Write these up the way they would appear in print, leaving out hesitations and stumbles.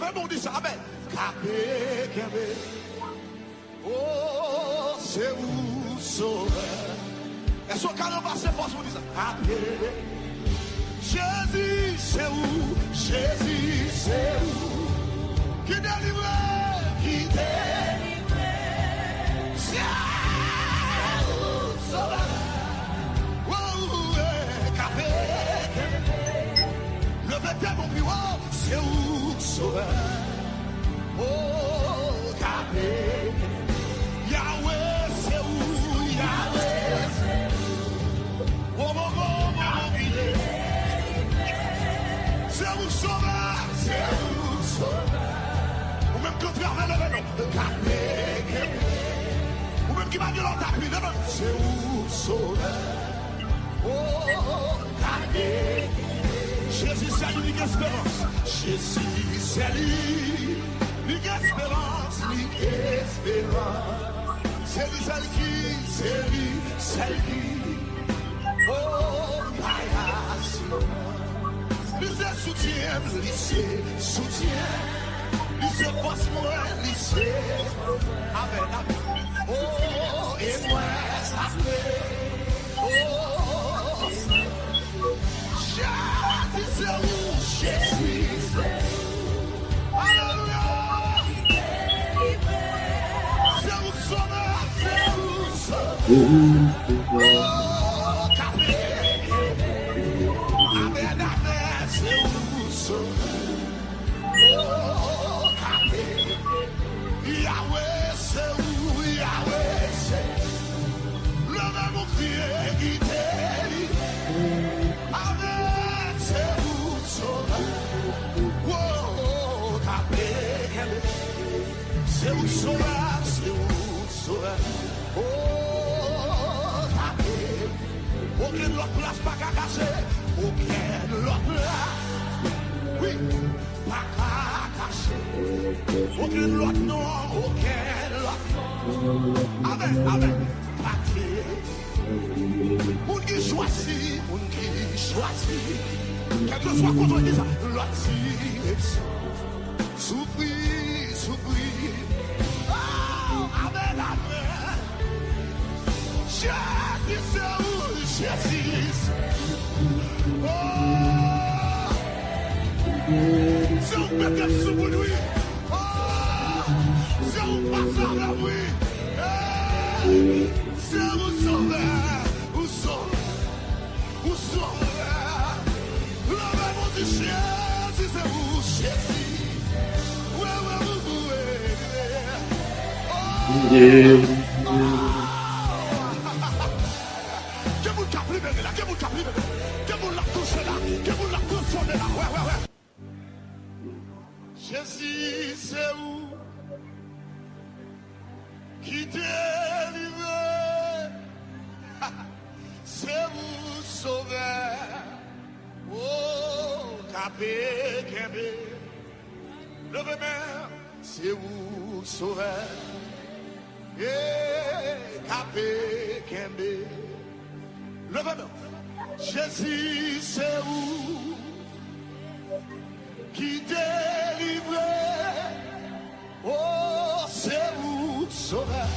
Levez mon dit ça, amen. Capé, Kembe. Oh, c'est où sauveur. Est-ce qu'on va passer pour vous dire ça? Capé. Jésus, c'est où? Jésus, c'est où? Qui délivre? Qui délivre? C'est où sauveur. Le vêtement mon plus haut, c'est où sauveur. Oh, Capé. Yahweh, c'est où Yahweh. Oh, mon c'est où sauveur, c'est où sauveur. Ou même quand tu as le nom, Capé. Ou même qui m'a dit dans ta pluie, c'est où sauveur. Oh, Capé. Jésus, c'est l'unique espérance. Jésus, c'est l'unique espérance. L'unique espérance. C'est lui, celle qui. Oh, Payas. Lui, c'est soutien, lui, c'est soutien. Lui, c'est force, moi, lui, c'est. Amen, amen. Oh, et moi, ça fait. Oh, Jésus, c'est où? Jésus, c'est où? Alléluia! C'est où sauveur? C'est où sauveur? Oh, Capé! Amen, amen, c'est où sauveur? Oh, Capé! Yahweh, c'est où? Yahweh, c'est où? Le même pied qui délivre. Amen, c'est où sauveur? Oh, Capé, c'est où sauveur? C'est où sauveur? Oh, Capé, aucune autre place pas qu'à cacher. Aucune autre place, oui, pas qu'à cacher. Aucune autre nom, aucune autre nom. Amen, amen, Paté. Moun qui choisit, quel que soit contre lui, ça, l'autre direction. Souffrir. Oh, amen, amen. Jésus, c'est où? Jésus. Oh, c'est où peut-être sous lui. Oh, c'est où passer la nuit. C'est où sauveur. Où sauveur. Le même mot du Jésus, c'est où Jésus. Ouais. Oh. Que vous captivez là, que vous la touchez là, que vous la touchez là. Ouais. Jésus, c'est où? Qui délivre? C'est où sauveur? Oh, Capé, Kembe. Le même, c'est où sauveur? Capé, Kembe. Le même, Jésus, c'est où? Qui délivre? Oh, c'est où sauveur?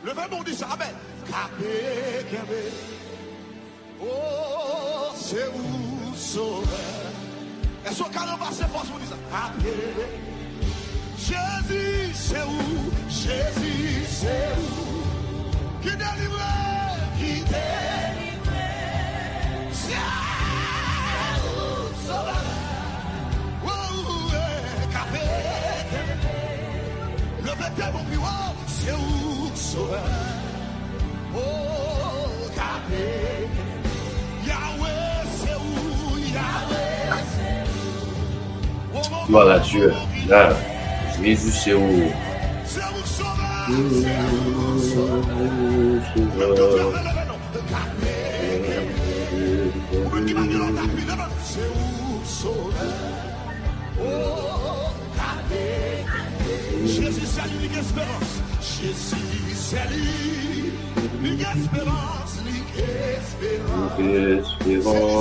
Le même, on dit ça, amen. Capé, Kembe. Oh, c'est où sauveur? Est-ce qu'on va passer pour vous dire ça? Capé. Jésus, c'est où? Jésus, c'est où? Qui délivre? C'est où sauveur? Oh, Capé. Le vêtement plus haut, c'est où sauveur? Oh, Capé. Yahweh, c'est où? Yahweh, c'est où? Voilà, Dieu. Là, Jésus, c'est où? C'est où sauveur? C'est où sauveur? Capé. C'est où sauveur? Oh, Capé. Jésus, c'est l'unique espérance. Jésus, c'est l'unique espérance. L'unique espérance. Espérance.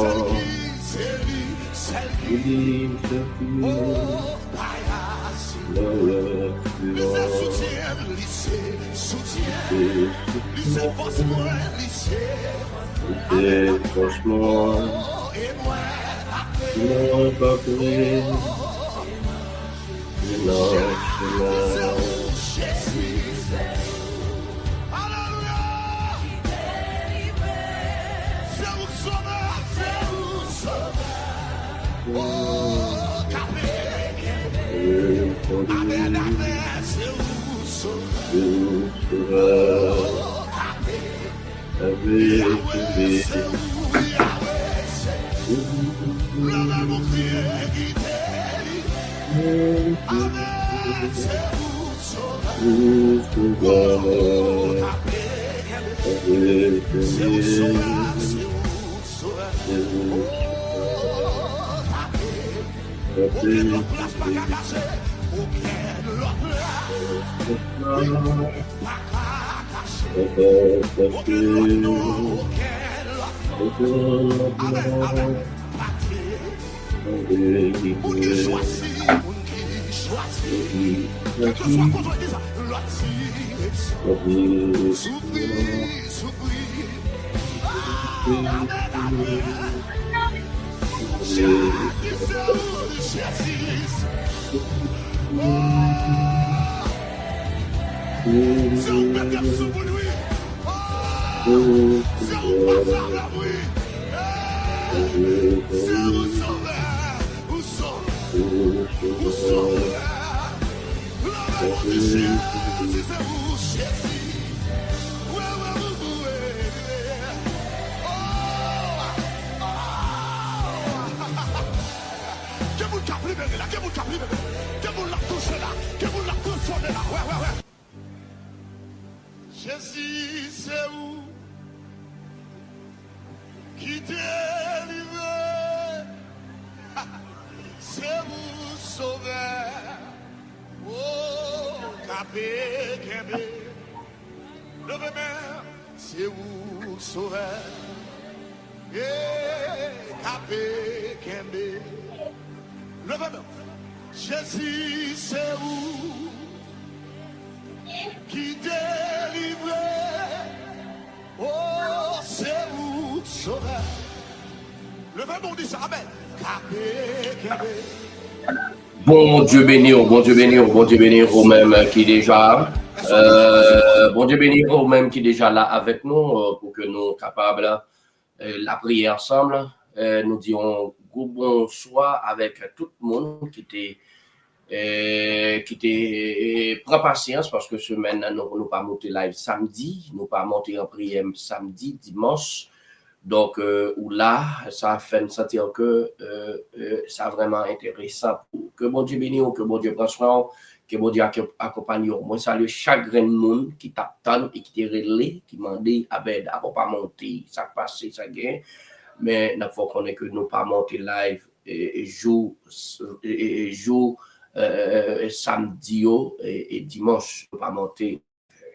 C'est Believe the fear, Lycée soutien, lycée soutien, lycée Bosmore, lycée. franchement, Et moi, non, pas prier, non, Jésus, alléluia. C'est vous sauveur, c'est vous sauveur. Oh, capé, amen, amen, c'est vous sauveur. avec Yahweh, c'est vous, Yahweh, c'est le même oublié qui délivre. Amen, c'est vous sauveur. Oh, capé, c'est vous sauveur, c'est vous sauveur. Aucun autre place pas qu'à cacher. Aucun autre place pas qu'à cacher. Aucun autre nom, aucun autre. Amen, amen. Partir. Moun qui choisit, moun qui choisit. Quel que soit contre l'église, l'autre direction. S'oublie, s'oublie. Amen, amen. Jésus, c'est où, Jésus. C'est où peut-être sous pour lui. C'est où pas faire la bruit. C'est où sauveur, où sauveur. Le nom de Jésus, c'est où Jésus. Ouais. Que vous captivez là, que vous captivez là, que vous la touchez là, que vous la touchez là, ouais. Jésus, c'est où qui délivre, c'est vous sauveur, oh, capé, le même, c'est vous sauveur, capé, le même. Jésus, c'est où qui délivre, oh, c'est où sauveur. Le même on dit ça, amen. Bon Dieu béni, bon Dieu béni, bon Dieu béni au même qui déjà, bon Dieu béni au même qui déjà là avec nous pour que nous capables la prier ensemble. Nous disons bonsoir avec tout le monde qui prend patience parce que semaine nous pas monter live samedi, nous pas monter en prière samedi, dimanche. Donc, ou là, ça fait me sentir que c'est vraiment intéressant. Que bon Dieu bénisse, que bon Dieu prenne soin, que bon Dieu accompagne. Moi, salue chaque grand monde qui t'attend et qui te relève, qui m'a dit, ah ben, d'abord pas monter, ça passe, ça gagne. Mais il faut qu'on ait que nous pas monter live jour samedi et dimanche, nous pas monter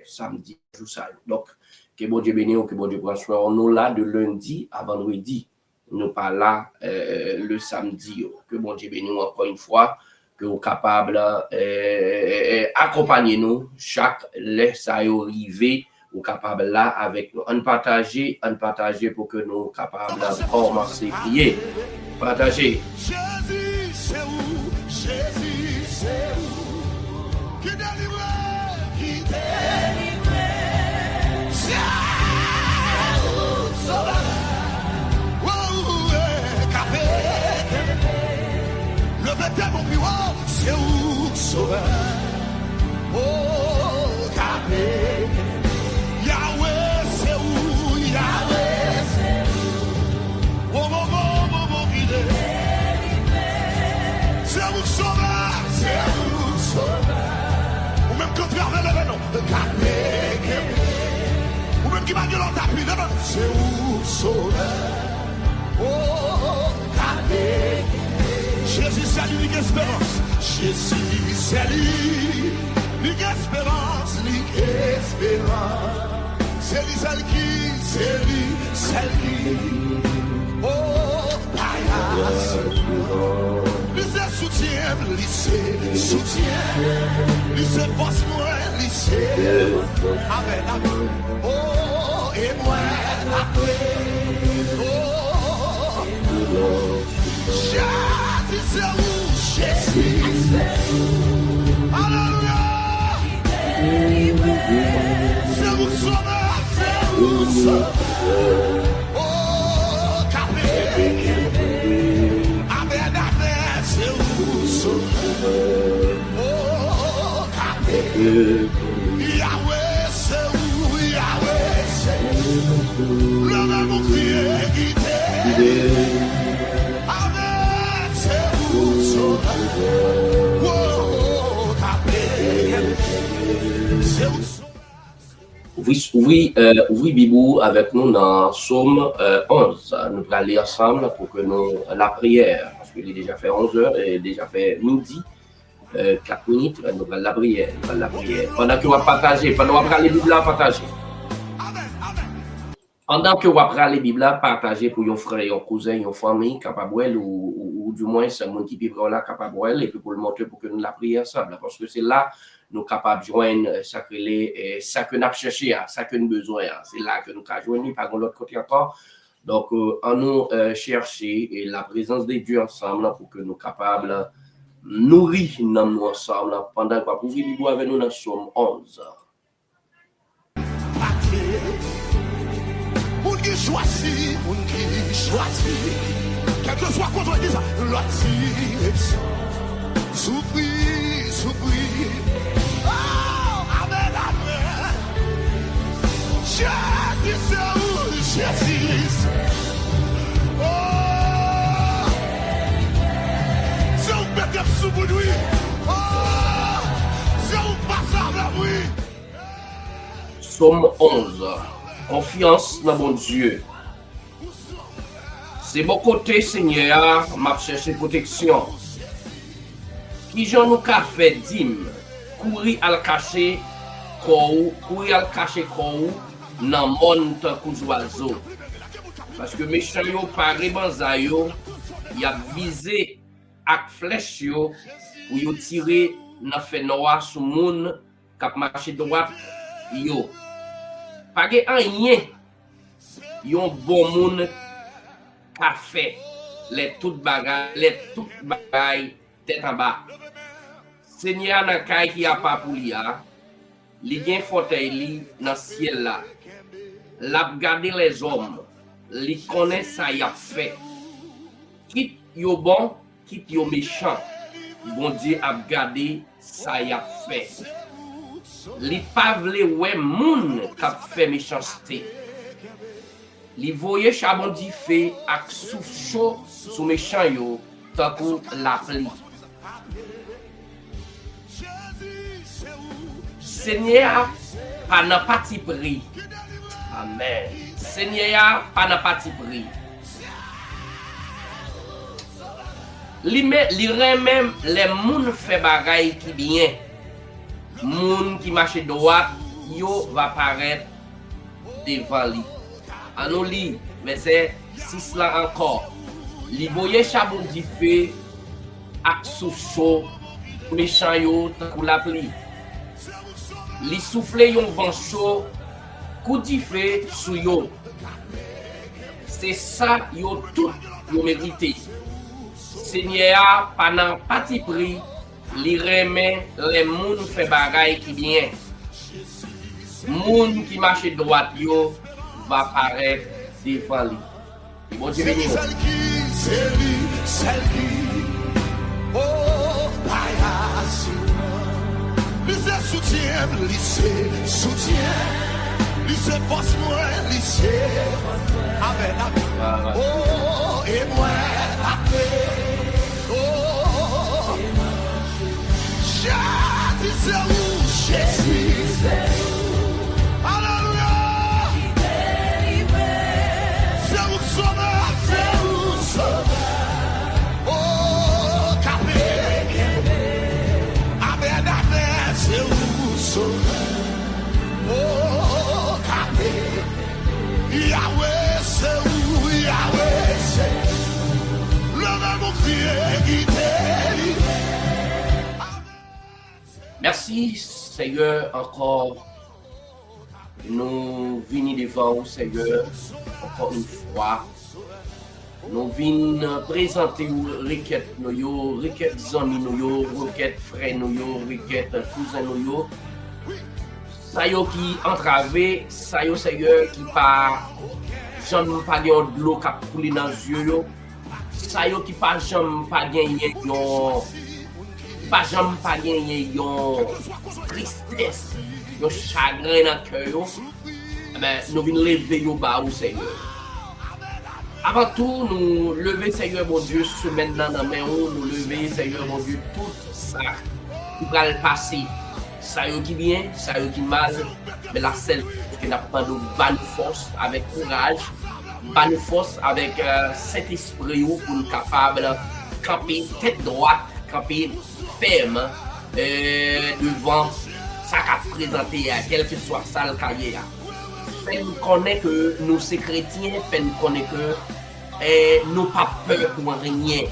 samedi, jour ça. Donc, que bon Dieu bénisse, que bon Dieu prenne soin. Nous là de lundi à vendredi, nous pas là le samedi. Que bon Dieu bénisse encore une fois, que vous capable accompagner nous chaque laisse à arriver, ou capable là avec nous. On partager pour que nous capables de commencer à prier. Partager. Jésus, c'est où? Jésus, c'est où? Qui délivre? Qui délivre? C'est où? Sauveur. Capé. Le vêtement mon plus haut, c'est où? Sauveur. Oh, capé. Yahweh, c'est où? Yahweh, c'est où? Oh, il est. C'est où sauveur? C'est où sauveur? Ou même quand tu as le nom, capé. Ou même qui m'a dit l'on t'appuie, c'est où sauveur? Oh, capé. Jésus, c'est lui l'espérance. Jésus, c'est lui l'espérance, l'espérance. C'est lui celle qui, oh, païas. soutien, lycée, soutien. Lycée force moi, lycée. Amen, amen. Oh, et moi, oh, Jésus, c'est où, Jésus. Alléluia. C'est où sauveur, c'est où sauveur. Oh, capé. Amen, amen, c'est où sauveur. Oh, capé. Yahweh, c'est où, Yahweh, c'est où. Le même crier, guidé. Amen, c'est où sauveur. Oh, capé. C'est où sauveur. Ouvri Bibou avec nous dans Psaume 11. Nous allons aller ensemble pour que nous la prière, parce qu'il est déjà fait 11 heures et déjà fait midi, 4 minutes, nous allons la prière, Pendant que vous partagez, pendant que vous allez la Bible à partager. Pendant que vous allez la Bible à partager pour vos frères, vos cousins, vos familles, capables ou du moins c'est le monde qui vivra là, capable et puis pour le montrer pour que nous la prions ensemble, parce que c'est là nous capables de joindre ça que nous cherchons, ça que nous besoin. C'est là que nous avons joindre, par l'autre côté encore. Donc, en nous chercher la présence de Dieu ensemble pour que nous capables nourrir nous ensemble pendant qu'on pouvait vivre avec nous dans Psaume 11. Moun qui choisit, quel que soit contre dit ça, l'autre souffrir. Oh, amen, amen. Jésus, c'est où, Jésus. Oh, c'est où mettre sous vous lui. Oh, c'est où passer avec lui. Psaume 11. Confiance dans mon Dieu. C'est mon côté, Seigneur, m'a cherché protection. Qui j'en nous qu'a fait dim, courir à le cacher, dans le monde coup d'oiseau. Parce que mes chants yo paré banzayo, y a visé avec flèche yo pour yo tirer dans fait noir sur moun k'ap marché droite yo. Pas gen rien yon bon moun qu'a fait les toutes bagailles tête en bas. Seigneur nan kay qui a pas pour li gen fauteuil li dans ciel là. L'a regarder les hommes, li connaît ça y a fait. Quitte yo bon, quitte yo méchant. Bon Dieu a regardé ça y a fait. Li pa vle wè moun k'ap fait méchanceté. Li voye chabon di fait ak souf chaud sous méchant yo tant pour la pli. Seigneur pas nan parti pris. Amen. Seigneur pas nan parti pris. Li remem les moun fait bagay qui bien. Moun qui marche droit, yo va paraître devant lui. Anou li, mais c'est 6 là encore. Li voye chabon di feu ak souf chaud méchant yo pour la pluie. Li souffle yon vent chaud, coup di feu sou yo. C'est ça yo tout yo mérité. Seigneur pendant parti pris, li remet les moun fait bagay qui bien. Moun qui marche droite yo va paraître devant lui. Bon Dieu béni. Celle qui, oh, lycée soutien, lycée force moi, lycée, amen, oh, et moi, oh, Jésus, c'est où, Jésus, alléluia, c'est où sauveur, c'est où sauveur, oh, capé, amen, amen, c'est où sauveur, oh, capé, Yahweh, c'est où, Yahweh, c'est Merci, Seigneur, encore. Nous venons devant vous, Seigneur, encore une fois. Nous venons présenter nos requêtes, nos requêtes amis, nos requêtes frères, nos requêtes cousins, nos. Ça y est qui entravé, ça y est, Seigneur, qui pas jamais pas de l'eau qui a coulé dans les yeux. Ça y est qui pas jamais pas gagné pas jamais pas gagné tristesse, chagrin dans le cœur. Mais nous venons lever au bas au Seigneur. Avant tout, nous lever, Seigneur, mon Dieu, ce maintenant dans mes mains, nous lever, Seigneur, mon Dieu, tout ça qui va le passer. Ça y est qui bien, ça y est qui mal, mais la seule qui n'a pas de bonne force, avec courage, bonne force avec cet esprit pour nous capable de camper tête droite, camper ferme devant ça qu'a présenté, quel que soit ça le carrière. Fait nous connaît que nous sommes chrétiens, fait nous connaît que nous pas peur pour rien.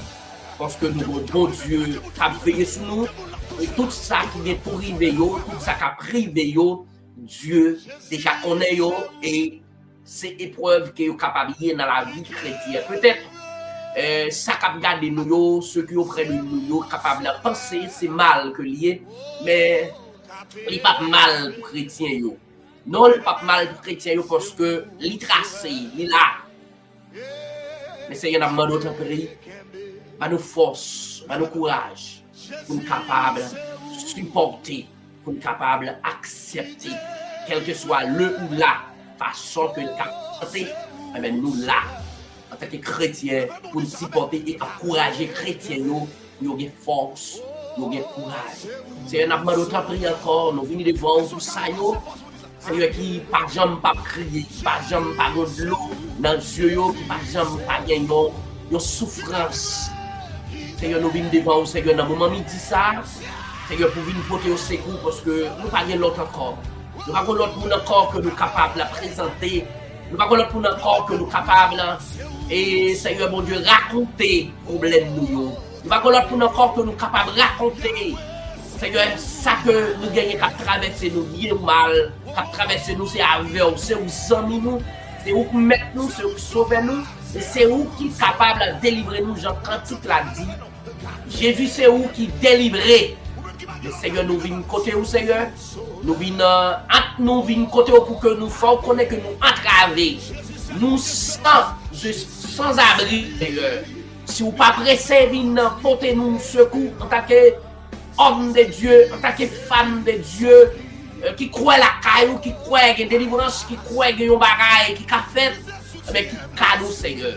Parce que nous avons bon Dieu qui a veillé sur nous. Et tout ça qui est pour arriver, tout ça qui a privé, Dieu déjà connaît et c'est épreuve qui est capable de dans la vie chrétienne. Peut-être ça qui a gardé nous, ceux qui sont près de nous, capables de penser, c'est mal que lié, mais il n'est pas mal pour les chrétiens. Non, il n'est pas mal pour les chrétiens parce que il est tracé, il est là. Mais c'est un amant d'autre pays, pas nos forces, pas nos courage. Pour nous capables de supporter, pour nous capables d'accepter, quel que soit le ou la façon que nous avons, mais nous là, en tant que chrétiens, pour nous supporter et encourager les chrétiens, nous avons force, nous avons courage. C'est un amant d'autre prière encore, nous venons devant tout ça, Seigneur qui par jamais pas crier, qui par jamais pas de l'eau dans les yeux, qui par jamais pas gagner une souffrance. Seigneur, nous venons devant vous, Seigneur, dans le moment midi ça, Seigneur, pour venir porter au secours parce que nous n'avons pas l'autre encore. Nous n'avons pas l'autre monde encore que nous sommes capables de présenter. Nous n'avons pas l'autre monde encore que nous sommes capables et Seigneur, mon Dieu, raconter les problèmes nous. Nous n'avons pas l'autre monde encore que nous sommes capables de raconter. Seigneur, ça que nous gagnons qu'à traverser nous bien ou mal, qu'à traverser nous, c'est avec vous, c'est où amis nous, c'est où mettre nous, c'est où sauver nous, et c'est où qui est capable de délivrer nous, Jean Cantique l'a dit. Jésus, c'est où qui délivrer. Le Seigneur, nous venons côté où, Seigneur. Nous venons côté où pour que nous fassions connaître que nous entravés. Nous sans abri, Seigneur. Si vous pas pressé, venez porter nous secours en tant qu'homme de Dieu, en tant que femme de Dieu, qui croit la caillou, qui croit que délivrance, qui croit que yon bagaille, qui a fait, mais qui cadeau, Seigneur.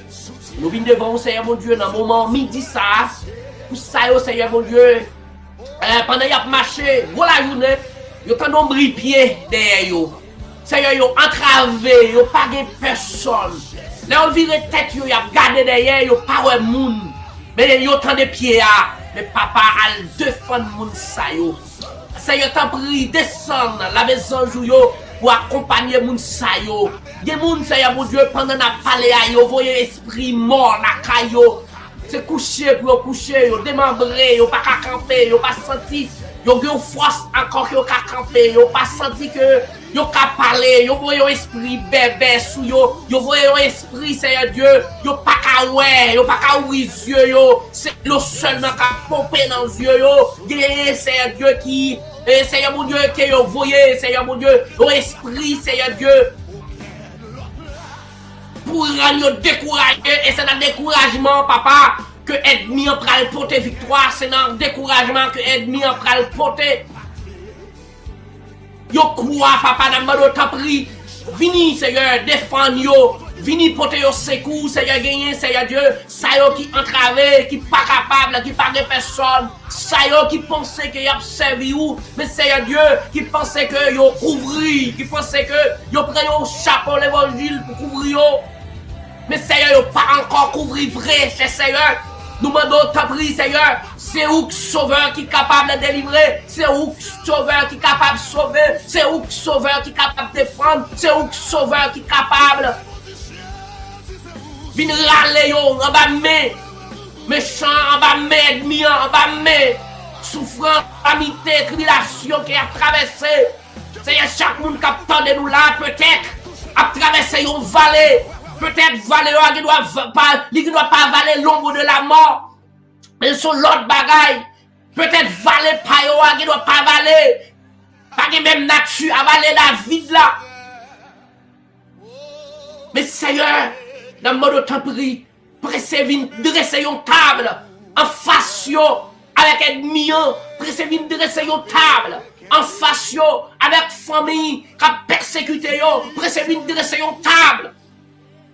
Nous venons devant vous, Seigneur, mon Dieu, dans le moment midi ça. Pour ça, Seigneur mon Dieu, pendant qu'il a marché, voilà la journée, il y a un nombre de pieds derrière eux. Seigneur, ils ont entravé, ils n'ont pas de personne. Là, on vire tête, ils ont gardé derrière, ils n'ont pas de monde. Mais ils ont tant de pieds là. Mais papa a défendu le monde. Seigneur, t'as pris, descendre la maison pour accompagner le monde. Il y a des gens, Seigneur mon Dieu, pendant qu'on a parlé à eux, vous voyez l'esprit mort, la caillou. C'est couché pour coucher, ils démembré, ils n'ont pas qu'à camper, ils n'ont pas senti, ils ont une force encore qu'ils n'ont qu'à camper, ils n'ont pas senti que ils n'ont qu'à parler, ils ont un esprit bébé sous eux, ils ont un esprit, Seigneur Dieu, ils n'ont pas qu'à ouais, ils n'ont pas qu'à ouvrir les yeux, c'est le seulement qu'à pomper dans les yeux, Seigneur Dieu qui, Seigneur mon Dieu, qui vous voyez, Seigneur mon Dieu, l'esprit, Seigneur Dieu, pour rendre découragé, et c'est dans le découragement, papa, que l'ennemi en pral porter victoire, c'est dans le découragement que l'ennemi en pral porter. Yo crois, papa, dans le monde, t'as pris, vini, Seigneur, défendre yo, vini porter yo secours, Seigneur, gagner, Seigneur Dieu, ça yo qui entravé, qui pas capable, qui pas de personne, ça yo qui pensait que y a servi ou, mais Seigneur Dieu, qui pensait que yo couvri, qui pensait que yo pris yo chapeau l'évangile pour couvrir yo. Mais Seigneur, il n'a pas encore couvert vrai, cher Seigneur. Nous demandons ta prie, Seigneur. C'est où le sauveur qui est capable de délivrer. C'est où le sauveur qui est capable de sauver. C'est où le sauveur qui est capable de défendre. C'est où le sauveur qui est capable de râler en bas de méchant, en bas de ennemi, en bas de souffrance, calamité, tribulation qui a traversé. Seigneur, chaque monde qui attendait nous là, peut-être, a traversé une vallée. Peut-être vallée qui ne doit pas avaler l'ombre de la mort. Mais sur l'autre bagaille. Peut-être vallée payoa qui ne doit pas avaler. Pas que même nature avaler la vie là. Mais Seigneur, dans le mode temps pris, dresser une table en face avec ennemi, dresser une table en face avec famille qui a persécuté yo, dresser une table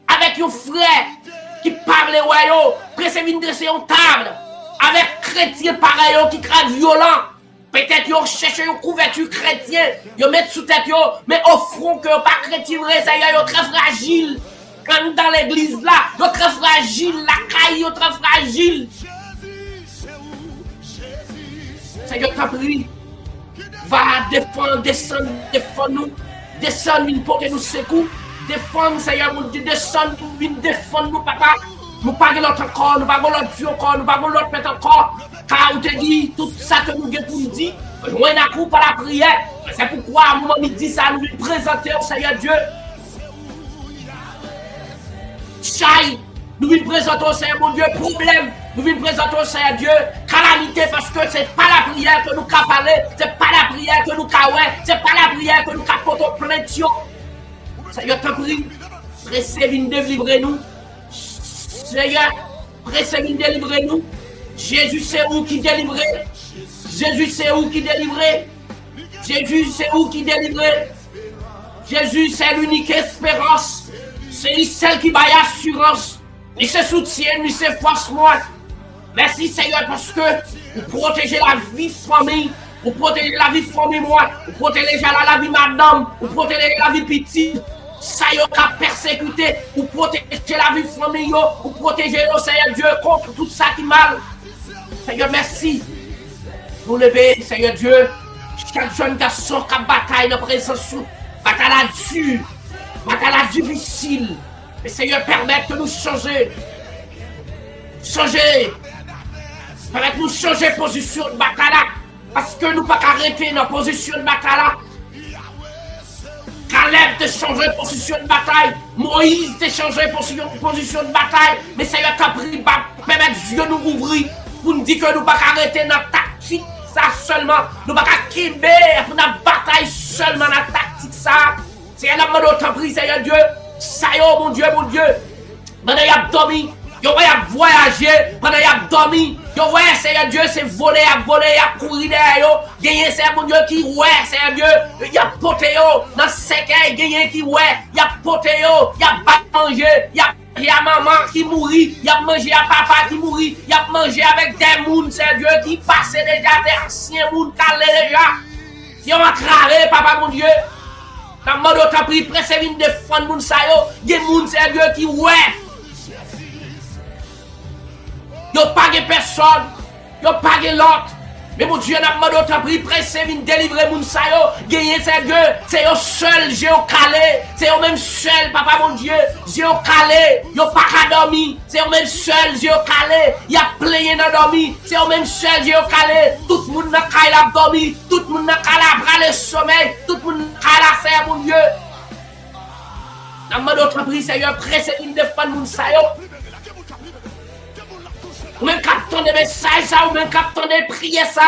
avec un frère qui parle yo, dresser une table avec chrétien pareil qui crée violent. Peut-être yo cherche une couverture chrétienne, yo met sous tête yo, mais au front que pas chrétien vrai, ça yo très fragile. Quand dans l'église là, yo très fragile, la caille yo très fragile. Seigneur t'a pris, va défendre, défendre nous, descendre pour que nous secours, défendre Seigneur mon Dieu, descendre pour défendre nous papa. Nous pas l'autre corps, nous pas l'autre vieux corps, nous pas l'autre pète encore. Car on te dit tout ça que nous avons pour nous dire. Nous avons par la prière. C'est pourquoi à un moment il dit ça, nous voulons présenter au Seigneur Dieu. Chai, nous voulons présenter au Seigneur mon Dieu problème. Nous voulons présenter au Seigneur Dieu calamité parce que c'est pas la prière que nous avons parlé, c'est pas la prière que nous avons ouais, c'est pas la prière que nous avons porté plainte. Seigneur t'en prie, pressez viens délivrer nous. Seigneur, pressez viens délivrer nous. Jésus c'est où qui délivrait. Jésus c'est où qui délivrait. Jésus c'est où qui délivrait. Jésus c'est l'unique espérance. C'est celle qui baille assurance. Il se soutient, il se force moi. Merci Seigneur parce que vous protégez la vie de famille. Vous protégez la vie de famille moi. Vous protégez la vie madame. Vous protégez la vie petite. Ça y a persécuté. Vous protégez la vie de famille. Vous protégez le Seigneur Dieu contre tout ça qui mal. Seigneur, merci. Vous levez, Seigneur Dieu, chaque jeune garçon qui a bataille dans la présence, bataille dure, bataille difficile. Mais Seigneur, permette de nous changer. Changer. Permette de nous changer de position de bataille. Parce que nous ne pouvons pas arrêter dans la position de bataille. Caleb de changer de position de bataille. Moïse de changer de position de bataille. Mais Seigneur, t'as pris, permettre Dieu nous ouvrir. Pour nous dire que nous ne pouvons pas arrêter notre tactique, ça seulement. Nous ne pouvons pas quitter pour notre bataille seulement, notre tactique, ça. C'est un homme d'autant pris, Seigneur Dieu. Ça y est, mon Dieu, mon Dieu. Pendant qu'il a dormi, il a voyagé. Pendant qu'il a dormi, il a Seigneur Dieu, c'est volé, il a couru derrière. Gagné, c'est mon Dieu qui ouais, Seigneur Dieu. Il a poté, dans le secret, gagné qui ouais. Il a poté, il a mangé, il y a maman qui mourit, il y a mangé à papa qui mourit, il y a mangé avec des mouns, c'est Dieu qui passait déjà, des anciens mouns calés déjà. Si on a travaillé, papa mon Dieu, dans le mode où tu as pris, pressé de défendre moun sa yo, des mouns, c'est Dieu qui ouais. Yo pas de personne, yo pas de l'autre. Mais mon Dieu, dans le mode où tu as pris, pressé de délivrer moun sa yo, gagner c'est Dieu, c'est yo seul, j'ai calé, c'est yo même seul, papa mon Dieu, j'ai calé, yo pas qu'à dormir, c'est yo même seul, j'ai calé, y a plein dans dormir, c'est yo même seul, j'ai calé, tout le monde n'a qu'à la dormir, tout le monde n'a qu'à la bras le sommeil, tout le monde n'a qu'à la faire, mon Dieu. Dans le mode où tu as pris, c'est yo pressé de défendre moun sa yo. Ou même captant des messages, ça, ou même captant des prières, ça.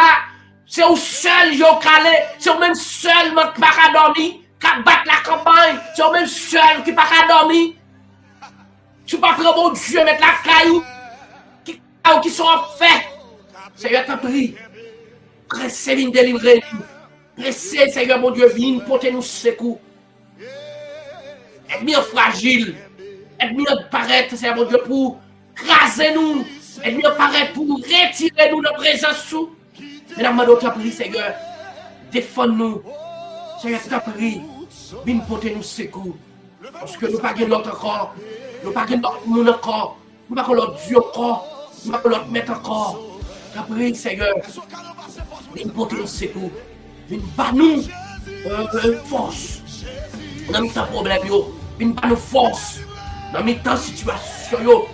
C'est au seul, yo calé. C'est au même seul, qui pas qu'à dormir, qui battre la campagne. C'est au même seul, qui pas qu'à dormir. Tu pas prendre mon Dieu, mettre la caillou, qui sont en fait. Seigneur, t'as pris. Pressez, viens délivrer nous. Pressez, Seigneur, mon Dieu, viens porter nous secours. Aide-moi fragile. Aide-moi paraître, Seigneur, mon Dieu, pour craser nous. Et nous paraît pour retirer nous de présence sous. Mesdames, madame, t'as pris, Seigneur. Défends-nous. Seigneur, t'as pris. Viens porter nous secours. Parce que nous pas de l'autre corps. Nous pas de l'autre monde encore. Nous pas de l'autre Dieu encore. Nous pas de l'autre maître encore. T'as pris, Seigneur. Viens porter nous secours. Viens pas nous force. Dans mes temps problème, viens pas nous force. Dans mes temps situation,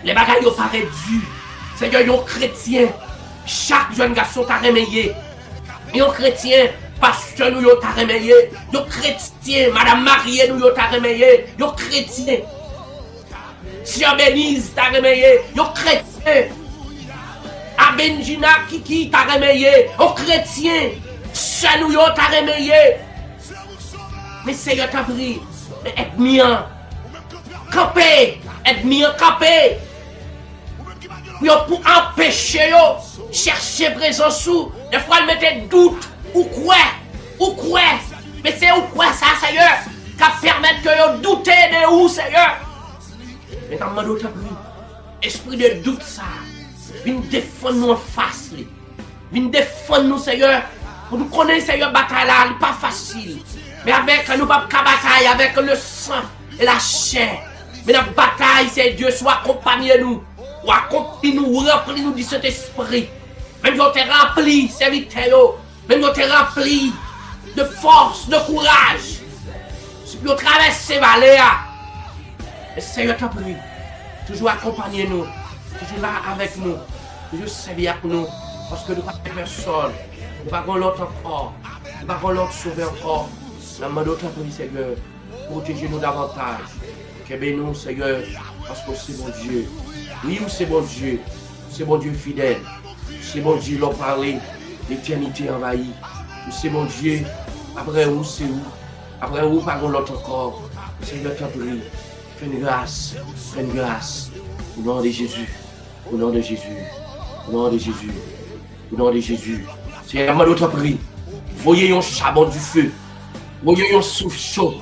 les bagailles yo paraît durs. Seigneur, yo chrétien. Chaque jeune garçon t'a reméyé. Yon chrétien, pasteur nous yon t'a reméyé. Yon chrétien, madame mariée nous yon t'a reméyé. Yon chrétien. Sœur Benise t'a reméyé. Yon chrétien. Abenjina Kiki t'a reméyé. Yon chrétien. Sœur nous yon t'a reméyé. Mais Seigneur t'a pris. Mais aide-moi. Campé. Aide-moi campé. Pour empêcher yo. Chercher présence sous. Des fois, elle mettait doute. Ou quoi. Mais c'est ou quoi ça, Seigneur? Qui permet que yo doute de où, Seigneur? Mais dans mon autre esprit de doute, ça. Viens défendre nous en face. Viens défendre nous, Seigneur. Pour nous connaître, Seigneur, bataille là, n'est pas facile. Mais avec nous, pas bataille, avec le sang et la chair. Mais la bataille, c'est Dieu soit accompagné nous. Ou accompagné nous, rempli nous de cet esprit. Même si on t'est rempli, serviteur, même si on t'est rempli de force, de courage. Si on traverse ces vallées, le Seigneur t'a pris. Toujours accompagner nous. Toujours là avec nous. Toujours servir avec nous. Parce que nous n'avons pas personne. Nous n'avons pas l'autre encore. Nous n'avons pas l'autre sauvé encore. Nous avons d'autres pris, Seigneur. Protégez-nous davantage. Qu'aimez-nous, Seigneur. Parce que c'est bon Dieu. Oui, c'est bon Dieu. C'est bon Dieu fidèle. C'est bon Dieu, l'on parlé, l'éternité envahie. C'est mon Dieu, après où c'est où? Après où par l'autre encore? Seigneur t'a pris. Fais une grâce. Au nom de Jésus. Au nom de Jésus. Au nom de Jésus. Au nom de Jésus. Seigneur, moi t'a pris. Voyez un charbon du feu. Voyez un souffle chaud.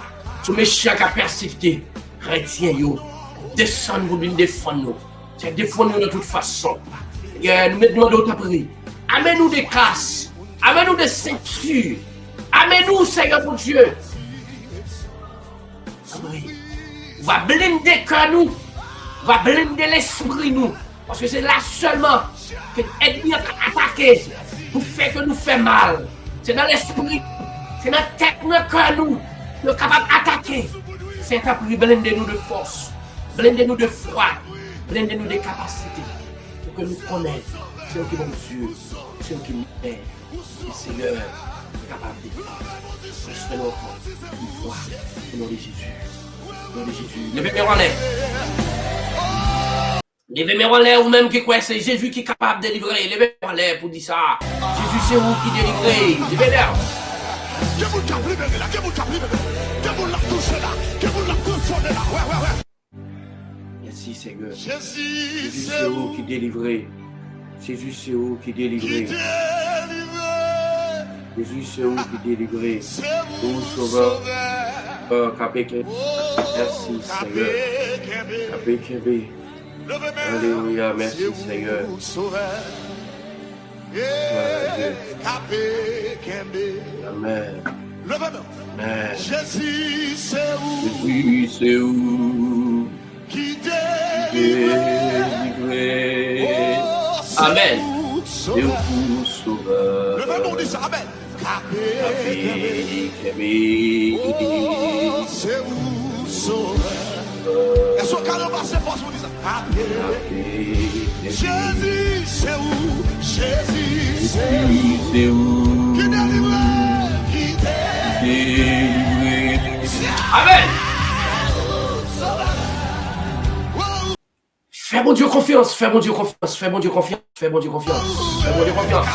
Tous mes chiens qui ont persécuté. Chrétiens, yo. Descends pour nous défendre. C'est défendre de toute façon. Nous mettons d'autres prix. Amène-nous des casses. Amène-nous des ceintures. Amène-nous, Seigneur mon Dieu. Va blinder cœur nous. Va blinder l'esprit nous. Parce que c'est là seulement que l'ennemi a attaqué pour faire que nous fait mal. C'est dans l'esprit. C'est dans la tête, dans le cœur nous. Nous sommes capables d'attaquer. C'est un prix. Blindez-nous de force. Blindez-nous de foi. Blindez-nous de capacité. Que nous connaissons, c'est eux qui vont Dieu, c'est eux qui nous aident. Le Seigneur est capable de faire. Restez encore une fois, au nom de Jésus. Au nom de Jésus. Levez mes mains en l'air. Levez mes mains en l'air, ou même qui croit, c'est Jésus qui est capable de délivrer. Levez mes mains en l'air pour dire ça. Jésus, c'est vous qui délivrez. Levez l'air. Que vous la libérez là, que vous la libérez, que vous la touchez là, que vous la consolez là. Ouais. Merci Seigneur. Jésus, c'est vous qui délivrez. Jésus, c'est vous qui délivrez. Jésus, c'est vous qui délivrez. Vous sauveur. Merci Seigneur. Alléluia, merci Seigneur. Amen. Amen. Jésus, c'est vous. Jésus, c'est vous. Qui délivré. Amen. C'est vous, sauveur. Le même on dit ça, Amen. C'est vous, sauveur. Est-ce qu'on a passé pour vous dire ça? Jésus, c'est vous. Jésus, c'est vous. Qui délivré. Qui délivré. Amen. Fais mon Dieu confiance, fais mon Dieu confiance, fais mon Dieu confiance, fais mon Dieu confiance, fais mon Dieu confiance.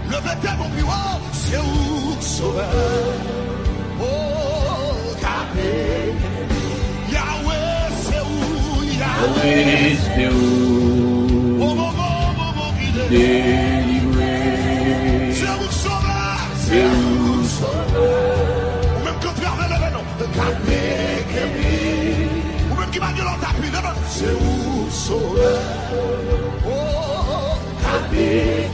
Le vétéran puissant, c'est où sauveur. Oh, Capé. Yahweh, c'est où Yahweh, c'est où. Délivré. C'est où sauveur. C'est où sauveur. Ou même quand tu as le nom, Capé, Capé. Qui m'a dit l'on t'a pris devant. C'est où sauveur. Oh, Capé.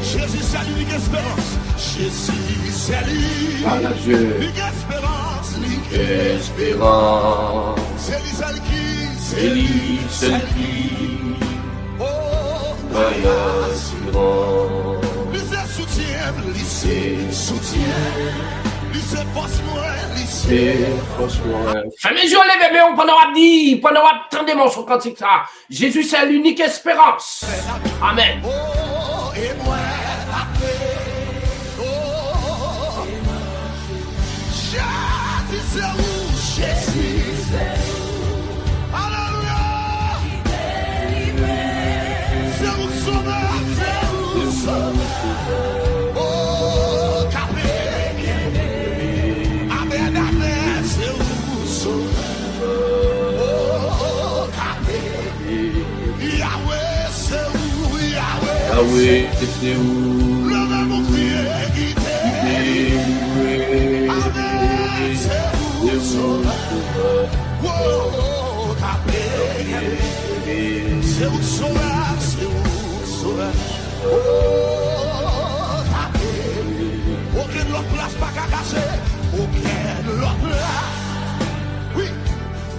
Jésus salue l'espérance. Jésus salue. Voilà Dieu. L'espérance. L'espérance. C'est lui seul qui. C'est lui seul qui. Oh, voyage grand. Lycée soutien. Lycée soutien. Lycée force-moi, C'est franchement. Fais mes yeux levés, mais pendant qu'on dit, pendant qu'on attendait mon son cantique ça. Jésus, c'est l'unique espérance. Amen. Oh, et moi, oh, Jésus, c'est où? Jésus, c'est où? Alléluia. C'est où sauveur, c'est où sauveur. Oh, capé. Amen, amen, c'est où sauveur. Oh, capé. Yahweh, c'est où? Yahweh. Yahweh, c'est où? Le même prier qui t'est. Amen, c'est où sauveur. Oh, capé. C'est où sauveur, c'est où sauveur. Oh, capé. Aucune autre place pas qu'à cacher. Aucune autre place. Oui,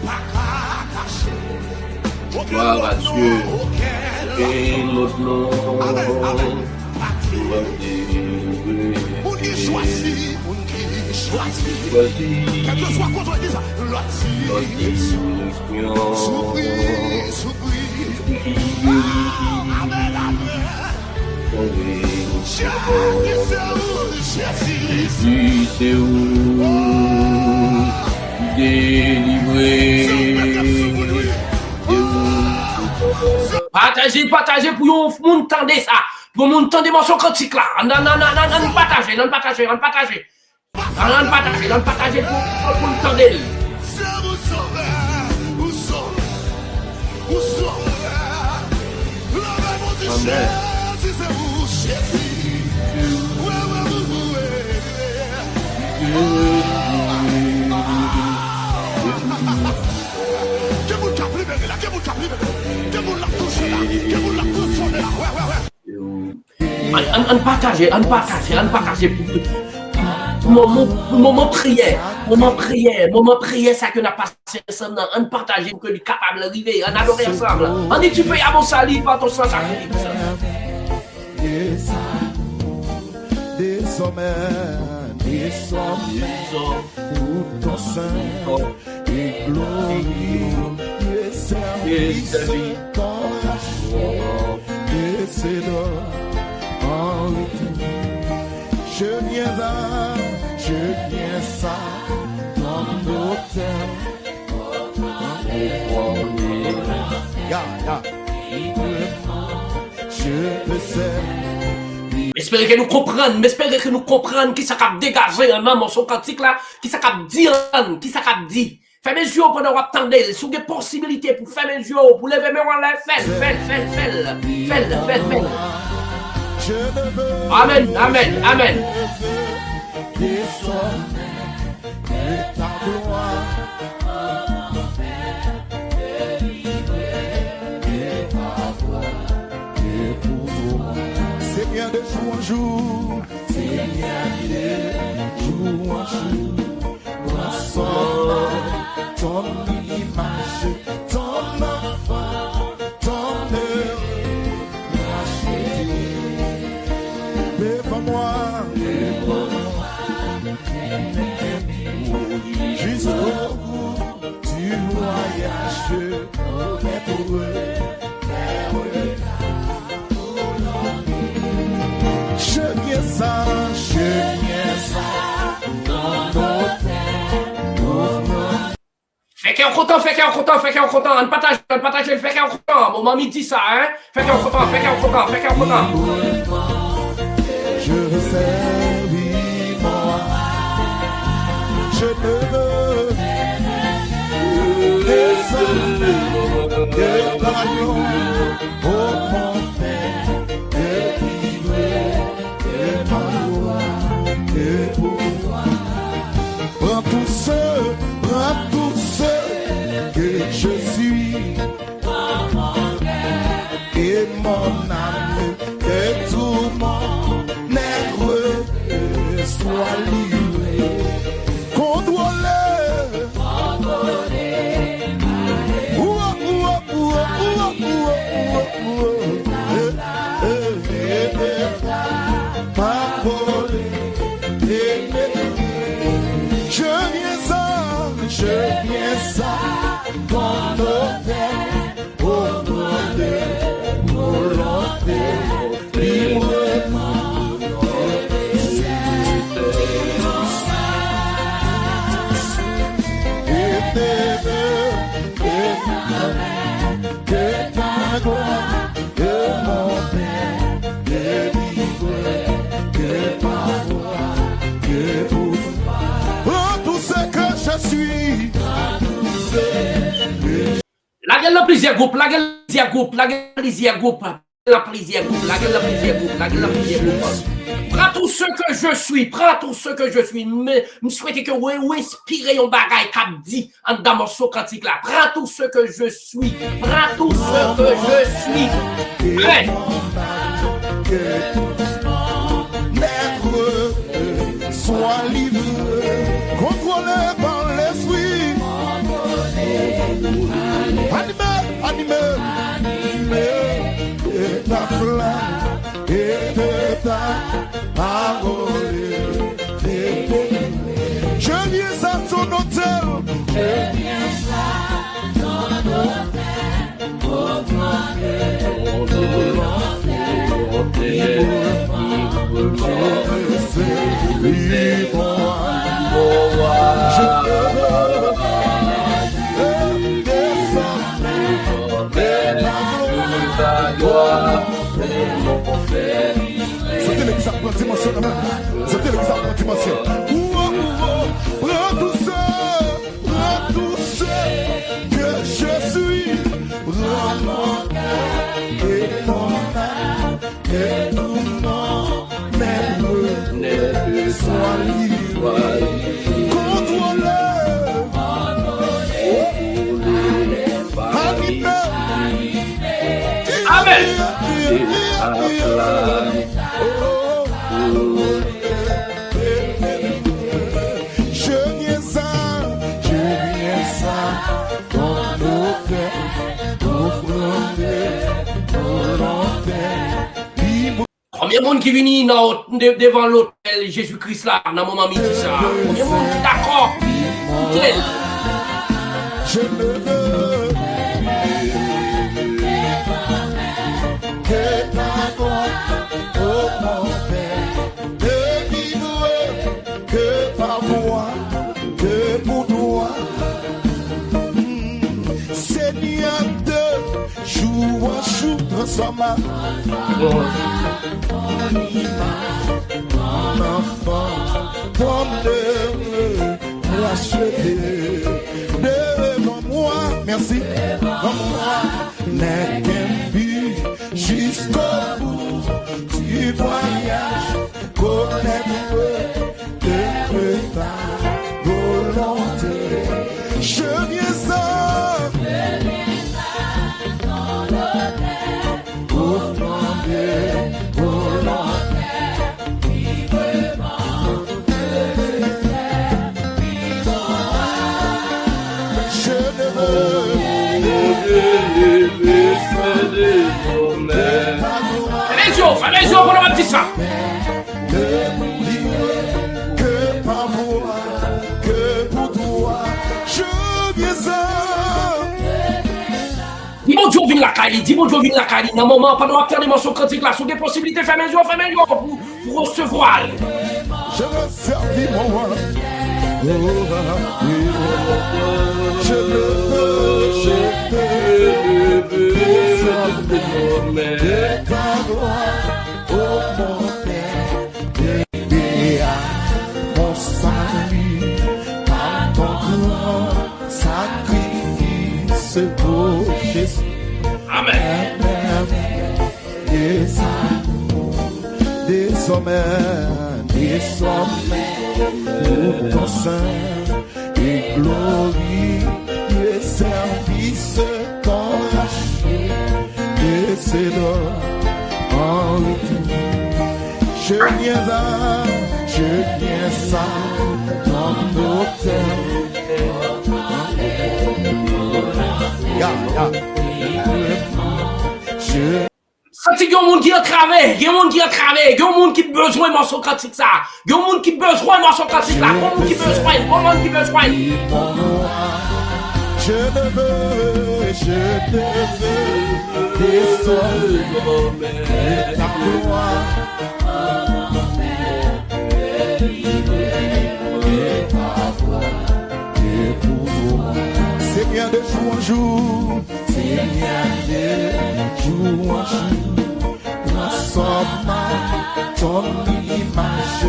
pas qu'à cacher. Aucune Gloire à autre Dieu. nom, aucun Et autre notre nom. Amen, amen. Moun qui choisit, moun qui choisit. Quel que soit quoi on dit ça, l'autre soupri, soupri. Amen, amen. Jésus, c'est où? Délivré. Partagez pour yon moun tande ça. Pour moun tande morceau cantique là. Non, partagez pour moun tande. C'est vous sauveur, vous sauveur, vous sauveur. Le même Dieu, si c'est vous, Jésus. Que vous captivez là, que vous captivez là, que vous la touchez là, que vous la touchez là. On partage moment prière, ça que nous avons passé ensemble, on partage pour que nous sommes capables d'arriver, on adorer ensemble. On dit tu peux y avoir ça, par ton sang, ça des hommes, pour ton sein et gloire, et service, ton rachat, et c'est l'or en retour. Je viens ça dans l'autel. Je le sais. J'espère que nous comprenions qui ça cap dégager un homme son cantique là, qui ça cap dire, qui ça cap dit. Fais mes yeux pendant qu'on attendent, si vous avez possibilité pour faire mes yeux, pour lever mes mains, fais. Amen. C'est bien de jour en jour, c'est bien de jour en jour. Ton image, ton enfant, ton heure, racheté. Lève-moi, jusqu'au bout du voyage, mais pour eux. Je viens ça dans nos Fait qu'on content, on partage, le fait qu'on content. Mon mamie dit ça, hein. Fait qu'on content. Je veux servir moi. Je ne veux que parlions au mon Père, de vivre, de ma que pour toi. Prends tous ceux que je suis. Et mon âme, et tout mon être soit livré. Condolé. je viens ça, ton hôtel, au nom de volonté, librement. Que ta gloire, que mon Père, délivre, que ta voix, que pour tout ce que je suis. La gueule la plaisir groupe, la gueule plaisir groupe, la gueule plaisir groupe, la plaisir groupe, la gueule plaisir groupe, la gueule plaisir groupe. Prends tout ce que je suis, prends tout ce que je suis. Me souhaite que vous inspirez un bagage comme dit en dans mon cantique là. Prends tout ce que je suis, prends tout ce que je suis. Allez. Que tout l'être soit livré, contrôlé par l'esprit. Animé de ta flamme et de ta parole. Je viens à ton hôtel. Je viens à ton hôtel. Au nom de c'était l'exemple dimension. C'était l'exemple dimension. Prends tout ce que je suis. Prends mon âme et ton âme et tout mon être soit libre. Contrôlé. Amen. Je viens ça, ton hôtel, Combien de monde qui vient devant l'hôtel Jésus-Christ là, dans le moment midi ça? Combien de monde qui d'accord? Je ne veux que ta gloire, oh mon Père, de vivre que par voix, que pour toi. Seigneur de jour en jour, transforme mon enfant, comme de racheter devant moi, merci, devant moi, n'est qu'un but jusqu'au bout du voyage, connaître de ta volonté. Je viens ça dans l'hôtel, au nom de volonté, librement. Je ne veux Allez, pour le baptiste. Que par moi, que pour toi, je viens ça. Dis mon Dieu, viens la Cali, dis mon Dieu, viens la Cali. Dans un moment, pendant que faire des morceaux cantiques là, sur des possibilités, fais mes yeux pour recevoir. Je veux servir mon roi. Je le veux, je de ta gloire, oh mon Père, et à mon salut, par ton grand sacrifice, oh Jésus. Amen. Des amours, des sommets, pour ton sein et glorieux service t'enraché et c'est l'or en retour. Je viens ça dans l'hôtel. Quand il y a un monde qui a travaillé, il y a un monde qui a travaillé, il y a un monde qui a besoin de morceau cantique ça. Il y a un monde qui a besoin de morceau cantique là. Il y a un monde qui a besoin, il y a un monde qui a besoin. Je ne veux tes seuls ta gloire. C'est bien de jour en jour, c'est bien de jour en jour. Transforme ton image.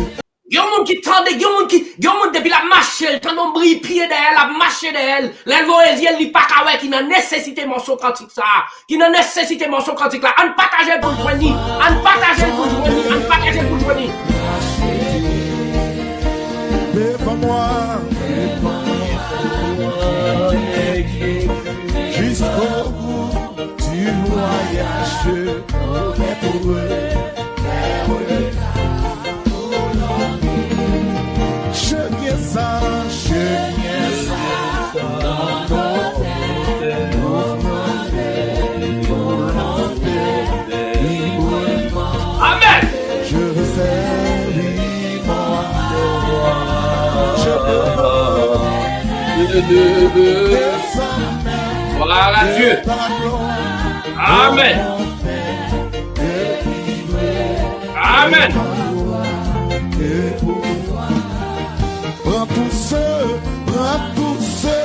Il y a un monde qui tende, il y a un monde depuis la marche, il tend un bris pied d'elle, la marche d'elle. L'elvoisiel, il pas qu'à qui n'a nécessité morceau cantique ça, qui n'a nécessité morceau cantique là. On partage pour le joindre, on partage pour le joindre, on partage pour le joindre. Devant-moi, jusqu'au bout du voyage, mais pour eux, je viens ça dans ton Amen. je sais librement, Gloire à Dieu. Amen. Amen. Prends tout ce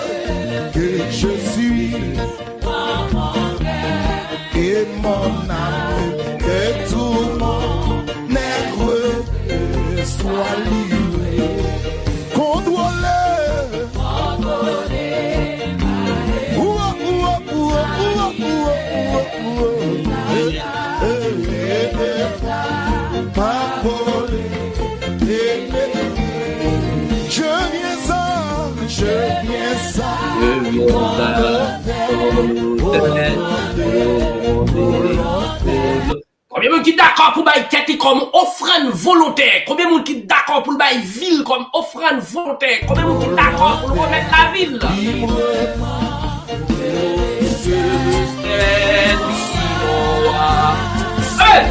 que je suis et mon âme et tout mon être soit livré, contrôlé. Combien de monde qui d'accord pour bailler tête comme offrande volontaire? Combien de monde qui d'accord pour bailler ville comme offrande volontaire? Combien de monde qui d'accord pour remettre la ville? Hey!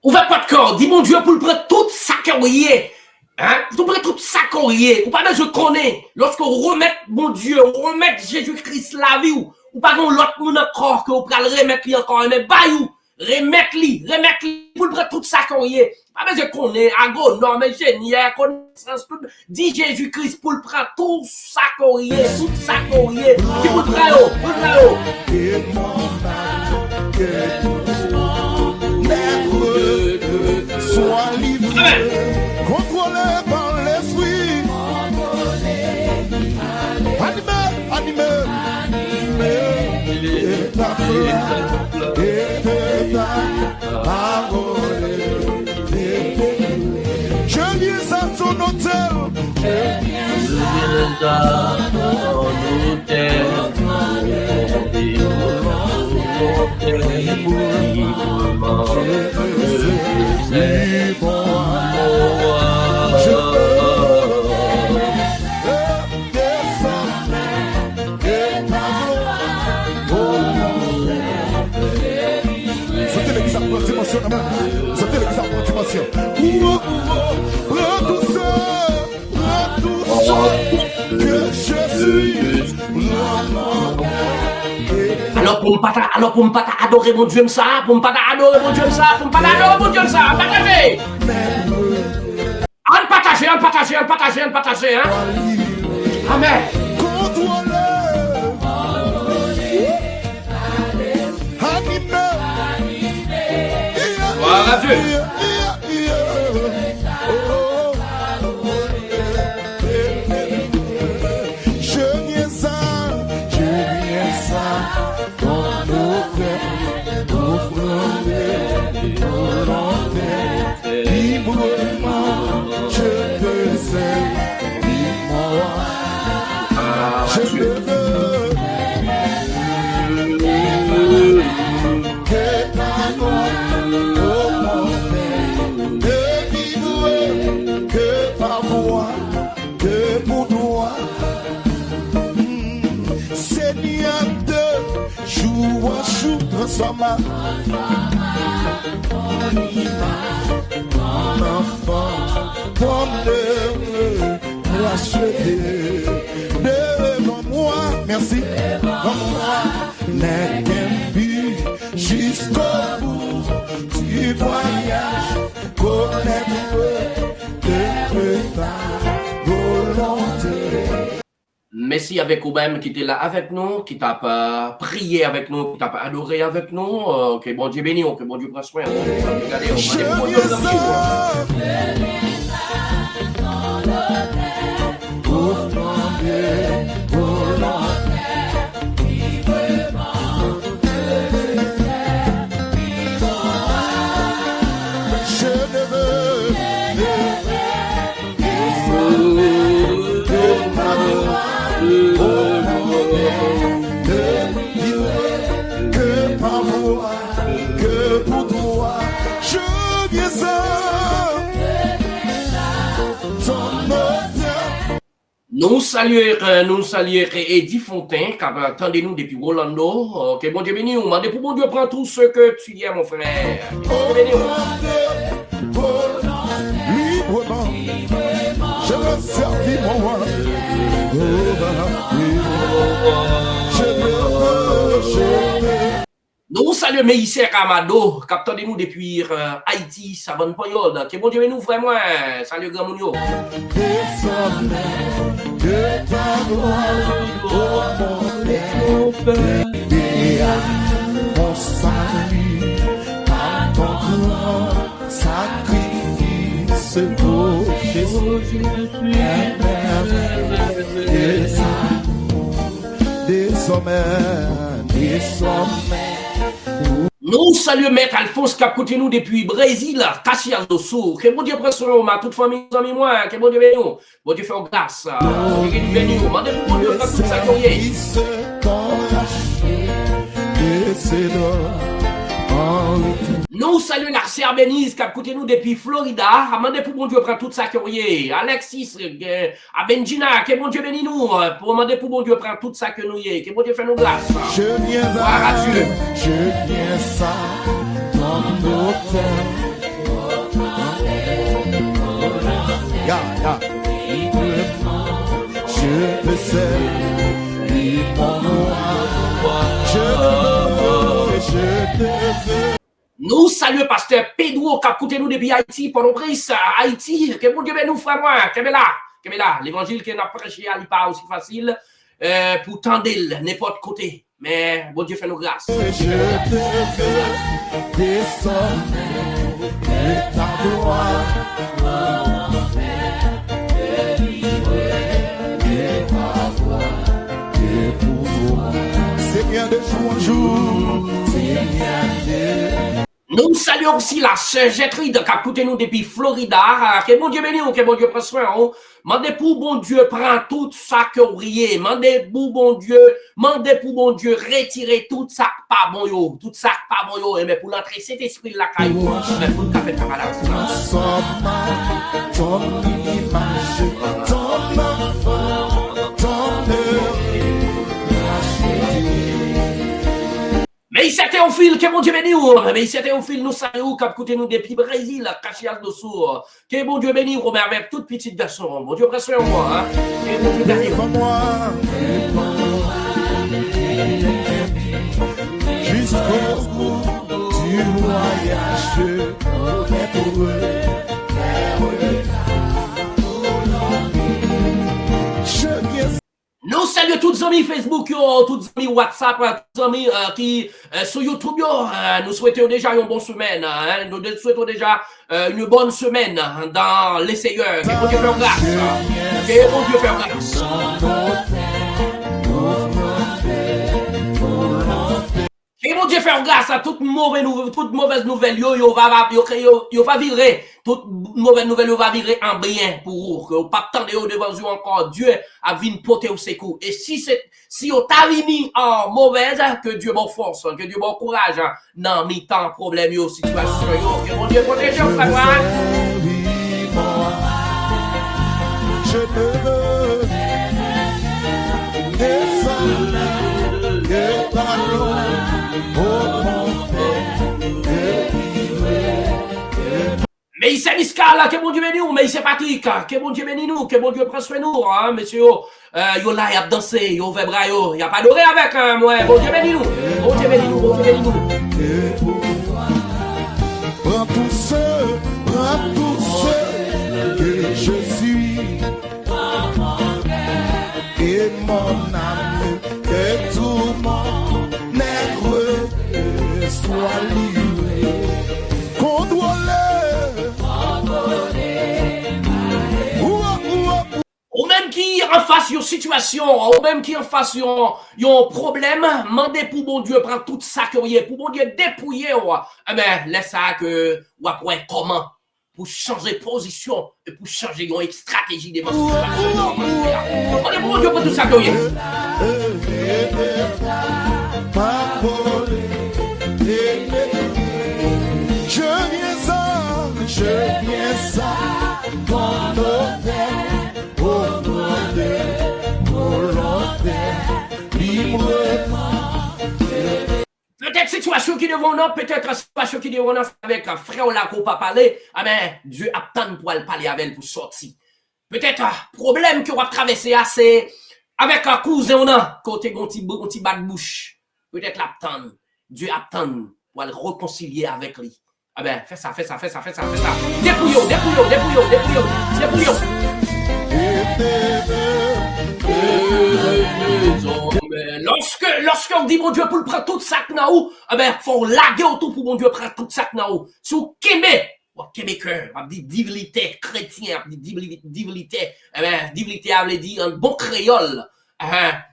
Ouvre pas de corps, dis mon Dieu pour le prendre tout ça qu'on y est. Hein? Vous prenez tout ça qu'on y est. Ou pas besoin de connaître. Lorsqu'on remet, mon Dieu, on remet Jésus-Christ la vie ou pas l'autre monde encore que vous pouvez remettre lui encore. Mais bayou, remettre lui pour le prendre tout ça qu'on y est. Pas besoin de connaître, non, mais génial, connaissance, tout. Dis Jésus-Christ pour le prendre tout ça qu'on y est, tout ça qu'on y est. Dis pour le prendre, pour le sois livré, contrôlé par l'esprit, animé, et ta fleur, et ta parole. Je viens à ton hôtel, je viens à ton hôtel. Alors pour me pas adorer mon Dieu ça, pour me pas adorer mon Dieu ça, pour me pas adorer mon Dieu ça, partagez. On partager, hein. Amen. Gloire à Dieu. transforma mon enfant, comme de racheter devant moi, merci, devant moi, n'est qu'un but jusqu'au bout du voyage, connaître de ta volonté. Merci avec vous-même qui était là avec nous, qui t'a pas prié avec nous, qui t'a pas adoré avec nous. Que bon Dieu bénisse, que bon Dieu prenne soin. Regardez, on va aller pour nous Nous saluons Eddie Fontaine, qui attendez-nous depuis Rolando. Que bon Dieu bénisse, on demande pour bon Dieu prend tout ce que tu y es, mon frère. Librement, je veux servir mon roi. Je veux. Nous saluons Meïsser Amado, qui attendez-nous depuis Haïti, Savane Poyol. Que bon Dieu bénisse, vraiment. Salut, grand Mounio. Que ta gloire, oh mon Père, et à mon salut, à ton grand sacrifice pour Jésus, des sommets. Nous saluons Maître Alphonse qui a côté nous depuis Brésil, Caxias do Sul. Que bon Dieu prenne soin de ma toute famille, amis moi. Que bon Dieu bénisse. Bon Dieu fait grâce. Que Dieu bénisse. Mandez pour bon Dieu faire toute sa courrier. Nous saluons Narcia Beniz qui a côté nous depuis Florida. Mandez pour bon Dieu prendre toute sa courrier. Alexis, à Benjina, que bon Dieu bénisse nous. Pour demander pour bon Dieu prendre toute sa courrier. Que bon Dieu fait nous grâce. Je viens à Dieu. Je viens ça dans nos je te sais, mon roi. Je te veux. Nous saluons Pasteur Pedro qui a côté nous depuis Haïti, Port-au-Prince, Haïti. Que bon Dieu bénisse nous, frère moi. Que là. L'évangile que nous avons prêché n'est pas aussi facile pour tendre n'importe côté. Mais bon Dieu fait nous grâce. Je te veux descendre de ta gloire. C'est bien de jour en jour. Nous saluons aussi la sœur Gertrude qui a écouté nous depuis Florida. Que bon Dieu bénisse, que bon Dieu prenne soin. Mandez pour bon Dieu prend tout ça que vous riez. Mandez pour bon Dieu retirer tout ça pas bon yo. Tout ça pas bon yo. Mais pour l'entrer cet esprit la caille. Mais pour le café camarade. Ton image, ton enfant, ton Mais il s'est Théophile, que bon Dieu bénisse. Mais il s'est Théophile, nous saluons, qui a écouté nous depuis Brésil, Caxias do Sul. Que bon Dieu bénisse, mais avec toute petite garçon. Bon Dieu prenne soin de moi. Que bon Dieu bénisse. Jusqu'au bout du voyage, pour eux. Nous saluons tous les amis Facebook, tous les amis WhatsApp, tous les amis qui sur YouTube. Nous souhaitons déjà une bonne semaine. Nous souhaitons déjà une bonne semaine dans les Seigneurs. Que bon Dieu fasse grâce. Que bon Dieu fasse grâce. Que bon Dieu fasse grâce à toute mauvaise nouvelle. Yo va virer. Toute mauvaise nouvelle va virer en bien pour que vous pas attendre devant vous encore. Dieu a vu porter au secours. Et si on t'a mis en mauvaise, que Dieu m'en force, que Dieu m'en courage dans mi-temps problème yo situation yo. Que bon Dieu protège vous frère. Je te veux descendre que ta gloire, oh mon Michel Miscal, que bon Dieu bénisse nous, mais c'est Patrick, que bon Dieu bénisse nous, que bon Dieu prenne soin de nous, hein, monsieur, yo là, y a dansé, yo fait bras, yo, y a pas adoré avec, moi, bon Dieu bénisse nous, bon Dieu bénisse nous, bon Dieu bénisse nous. Prends tout ce que je suis, et mon âme, que tout mon être soit livré, contrôlé. Ou même qui en face une situation, ou même qui en face un problème, mandez pour bon Dieu prendre tout ça que vous avez, pour bon Dieu dépouiller, eh ben, laisse ça que, ou après comment, pour changer position, et pour changer une stratégie de votre situation. Mandez pour bon Dieu pour tout ça que vous avez. Je viens ça, ton hôtel, au nom de volonté, librement. Peut-être situation qui devant nous, peut-être situation qui devant nous avec un frère ou là qu'on pas parler, ah ben, Dieu attend pour aller parler avec elle pour sortir. Peut-être un problème que on va traverser assez avec un cousin ou non, côté gonti bas de bouche. Peut-être l'attend. Dieu attend pour aller réconcilier avec lui. Ah ben, fais ça. Dépouillons. Lorsque on dit mon Dieu pour le prendre tout ça que nous, ah ben, faut laguer autour pour mon Dieu prendre tout ça que nous. Sous Québec, Québécois, on dit divinité chrétien, on dit divinité, eh ben, divinité a dit un bon créole,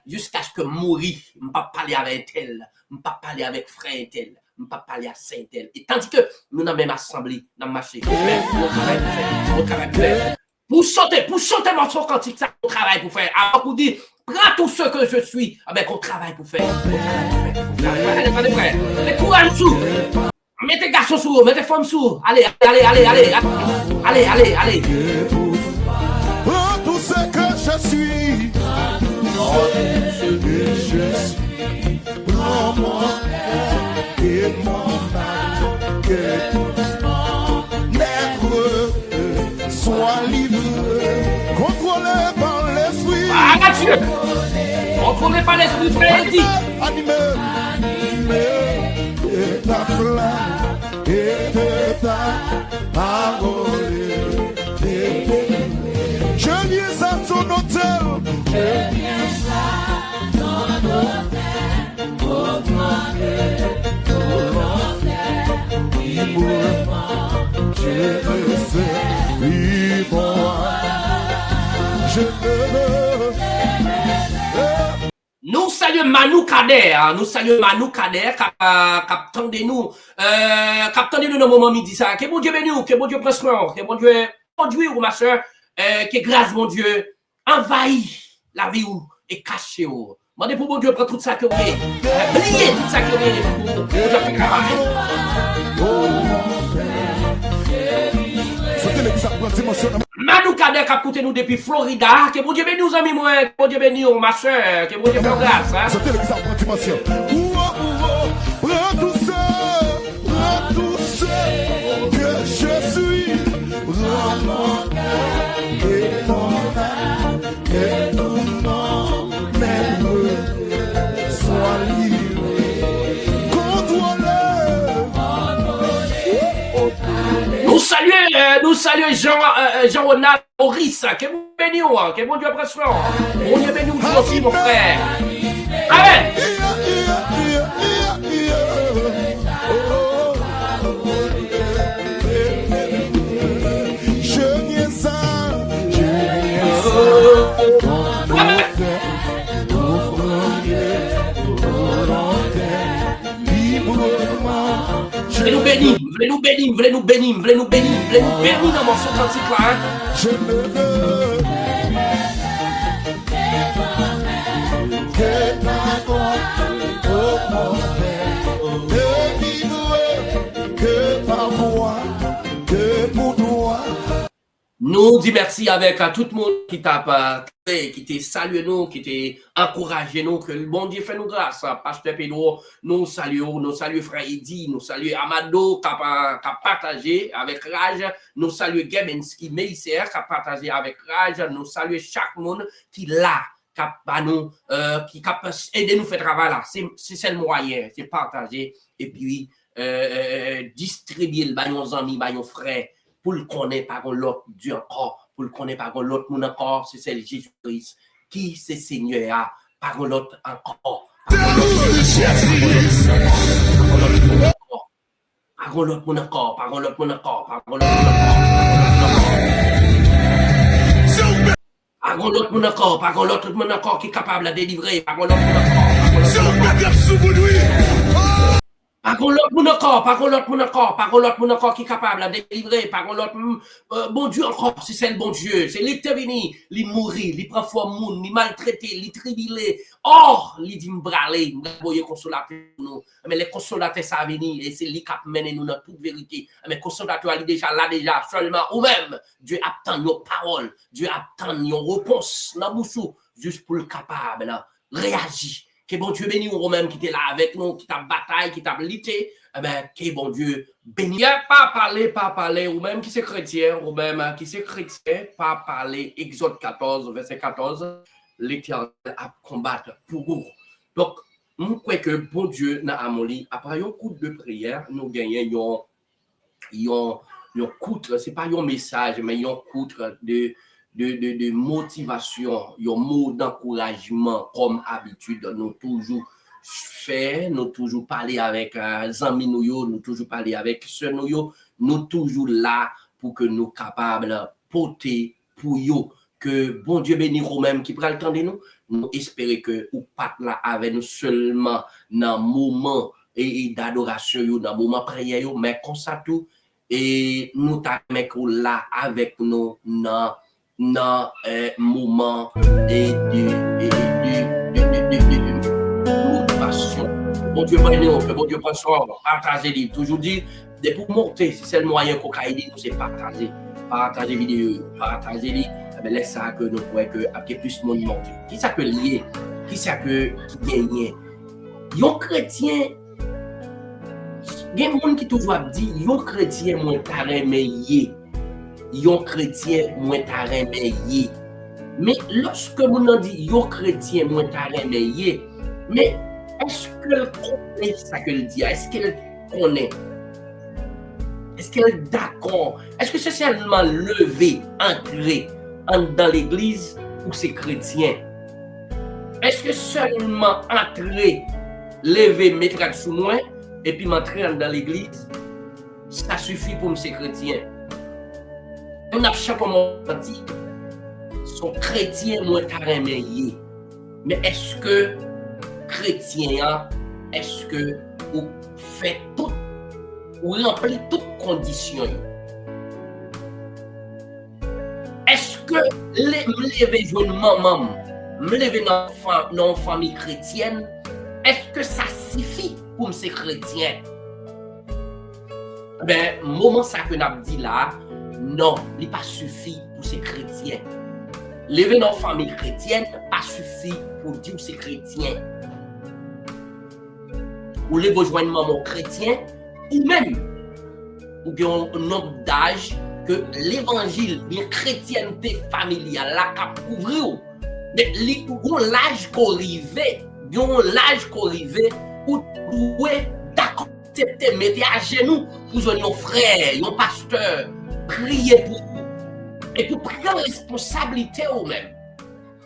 jusqu'à ce que mourir, on pas parler avec tel, on pas parler avec frère tel. Je ne peux pas parler à Saint-Tel. Et tandis que nous, dans la même assemblée, dans le marché, on travaille pour faire. Pour chanter morceau cantique, ça, on travaille pour faire. Alors, pour dire, prends tout ce que je suis, ah ben, qu'on travaille pour faire. Allez, frère. Les courage sous. Mettez garçons sous, mettez femmes sous. Allez. Prends tout ce que je suis. Prends moi. Et mon âme, que tout mon être soit livré, contrôlé par l'esprit. Ah, Dieu! Contrôlé par l'esprit, frère, dit. Animé de ta flamme et de ta parole. Je viens à ton hôtel. Nous saluons Manu Kader, qui attendez nous dans le moment midi ça. Que bon Dieu bénisse, que bon Dieu prenne soin, que bon Dieu conduise ou ma soeur, que grâce mon Dieu envahit la vie ou et cache ou. Mandez pour bon Dieu prendre tout ça que vous avez. Oubliez tout ça que vous avez pour Dieu faire travail. Manu Kader qui a écouté nous depuis Florida. Que bon Dieu bénisse nous amis moi, que bon Dieu bénisse ma soeur, que bon Dieu fasse grâce. C'était l'exemple de dimension. Prends tout ce que je suis. Prends mon cœur et mon âme et tout mon être soit livré. Nous saluons Jean-Ronald Maurice, que bon béni, que bon Dieu prenne soin. Bon Dieu béni nous aussi, mon frère. Amen. Voulez nous bénir dans mon son cantique là. Je me veux que ta voix ne vivre que par moi, que pour toi. Nous dit merci avec à tout le monde qui t'a salué nous, qui t'a encouragé nous, que le bon Dieu fait nous grâce. Pasteur Pedro, nous saluons Frère Eddy, nous saluons Amado qui a partagé avec rage, nous saluons Gebenski Meisser qui a partagé avec rage, nous saluons chaque monde qui l'a, qui a aidé nous faire travail là. C'est le moyen, c'est partager et puis distribuer le nos amis, nos frères. Pour le connaître par l'autre Dieu encore, pour le connaître par l'autre monde encore, c'est celle Jésus-Christ qui c'est Seigneur, par l'autre encore. Par l'autre monde encore, par l'autre monde encore, par l'autre monde encore, par l'autre monde encore qui est capable de délivrer, par l'autre monde encore. Par l'autre mon encore, par l'autre mon encore qui est capable de délivrer, par l'autre bon Dieu encore, c'est celle bon Dieu, c'est lui qui est venu, lui mourir, lui prend forme monde, lui maltraiter, lui tribulé, or, lui dit m'braler, m'envoyer consolateur nous, mais les consolateurs ça venir et c'est lui qui mène nous dans toute vérité, mais consolateur lui déjà là déjà seulement ou même Dieu attend nos paroles, Dieu attend nos réponses dans bouche juste pour le capable réagir. Que bon Dieu béni ou même qui était là avec nous, qui t'a bataille, qui t'a lutté, eh ben, que bon Dieu béni. Pas parler, ou même qui c'est chrétien, ou même qui c'est chrétien, pas parler, Exode 14, verset 14, l'Éternel a combattre pour vous. Donc, nous croyons que bon Dieu n'a amoli, après un coup de prière, nous gagnons un coup, c'est pas un message, mais un coup de motivation, un mot d'encouragement comme habitude, nous toujours fait, nous toujours parler avec amis nous toujours parler avec ceux nous toujours là pour que nous capables porter pour eux que bon Dieu bénisse même qui prend le temps de nous espérer que ou pas là avec nous seulement dans moment et d'adoration dans moment prière mais comme ça tout et nous t'avons là avec nous dans moment et de motivation. Bon Dieu bénisse, que bon Dieu prenne soin, partager, toujours dire, pour monter, c'est le moyen qu'on a aidé, c'est partager vidéo, partager, mais laisse ça que nous pouvons que après plus de monde monter. Qui ça que lié, qui ça que gagner. Un chrétien, il y a des gens qui toujours dit, un chrétien moins carré meilleur. Yon chrétien moins taré meilleur. Mais lorsque vous nous dit yon chrétien moins taré meilleur, mais est-ce qu'elle connaît ça qu'elle dit? Est-ce qu'elle connaît? Est-ce qu'elle est d'accord? Est-ce que c'est seulement lever, entrer dans l'église ou c'est chrétien? Est-ce que seulement entrer, lever, mettre sous moi et puis m'entrer dans l'église, ça suffit pour me c'est chrétien? On a chaque moment dit, son chrétien moins carré meilleur. Mais est-ce que chrétien, est-ce que vous faites tout, vous remplissez toutes conditions? Est-ce que me lever jeune maman, me lever dans une famille chrétienne, est-ce que ça suffit pour me ser chrétien? Ben, moment ça que n'a dit là, non, il n'est pas suffit pour ces chrétiens. Lever dans une famille chrétienne, pas suffit pour dire que c'est chrétien. Ou les rejoindre maman chrétien, ou même, ou bien un nombre d'âge que l'évangile, la chrétienté familiale, là, qu'a couvrir. Mais l'âge qu'on arrive, ou ouais, d'accord, mettez à genoux pour jouer nos frères, nos pasteurs. Priez pour vous. Et pour prendre responsabilité vous-même.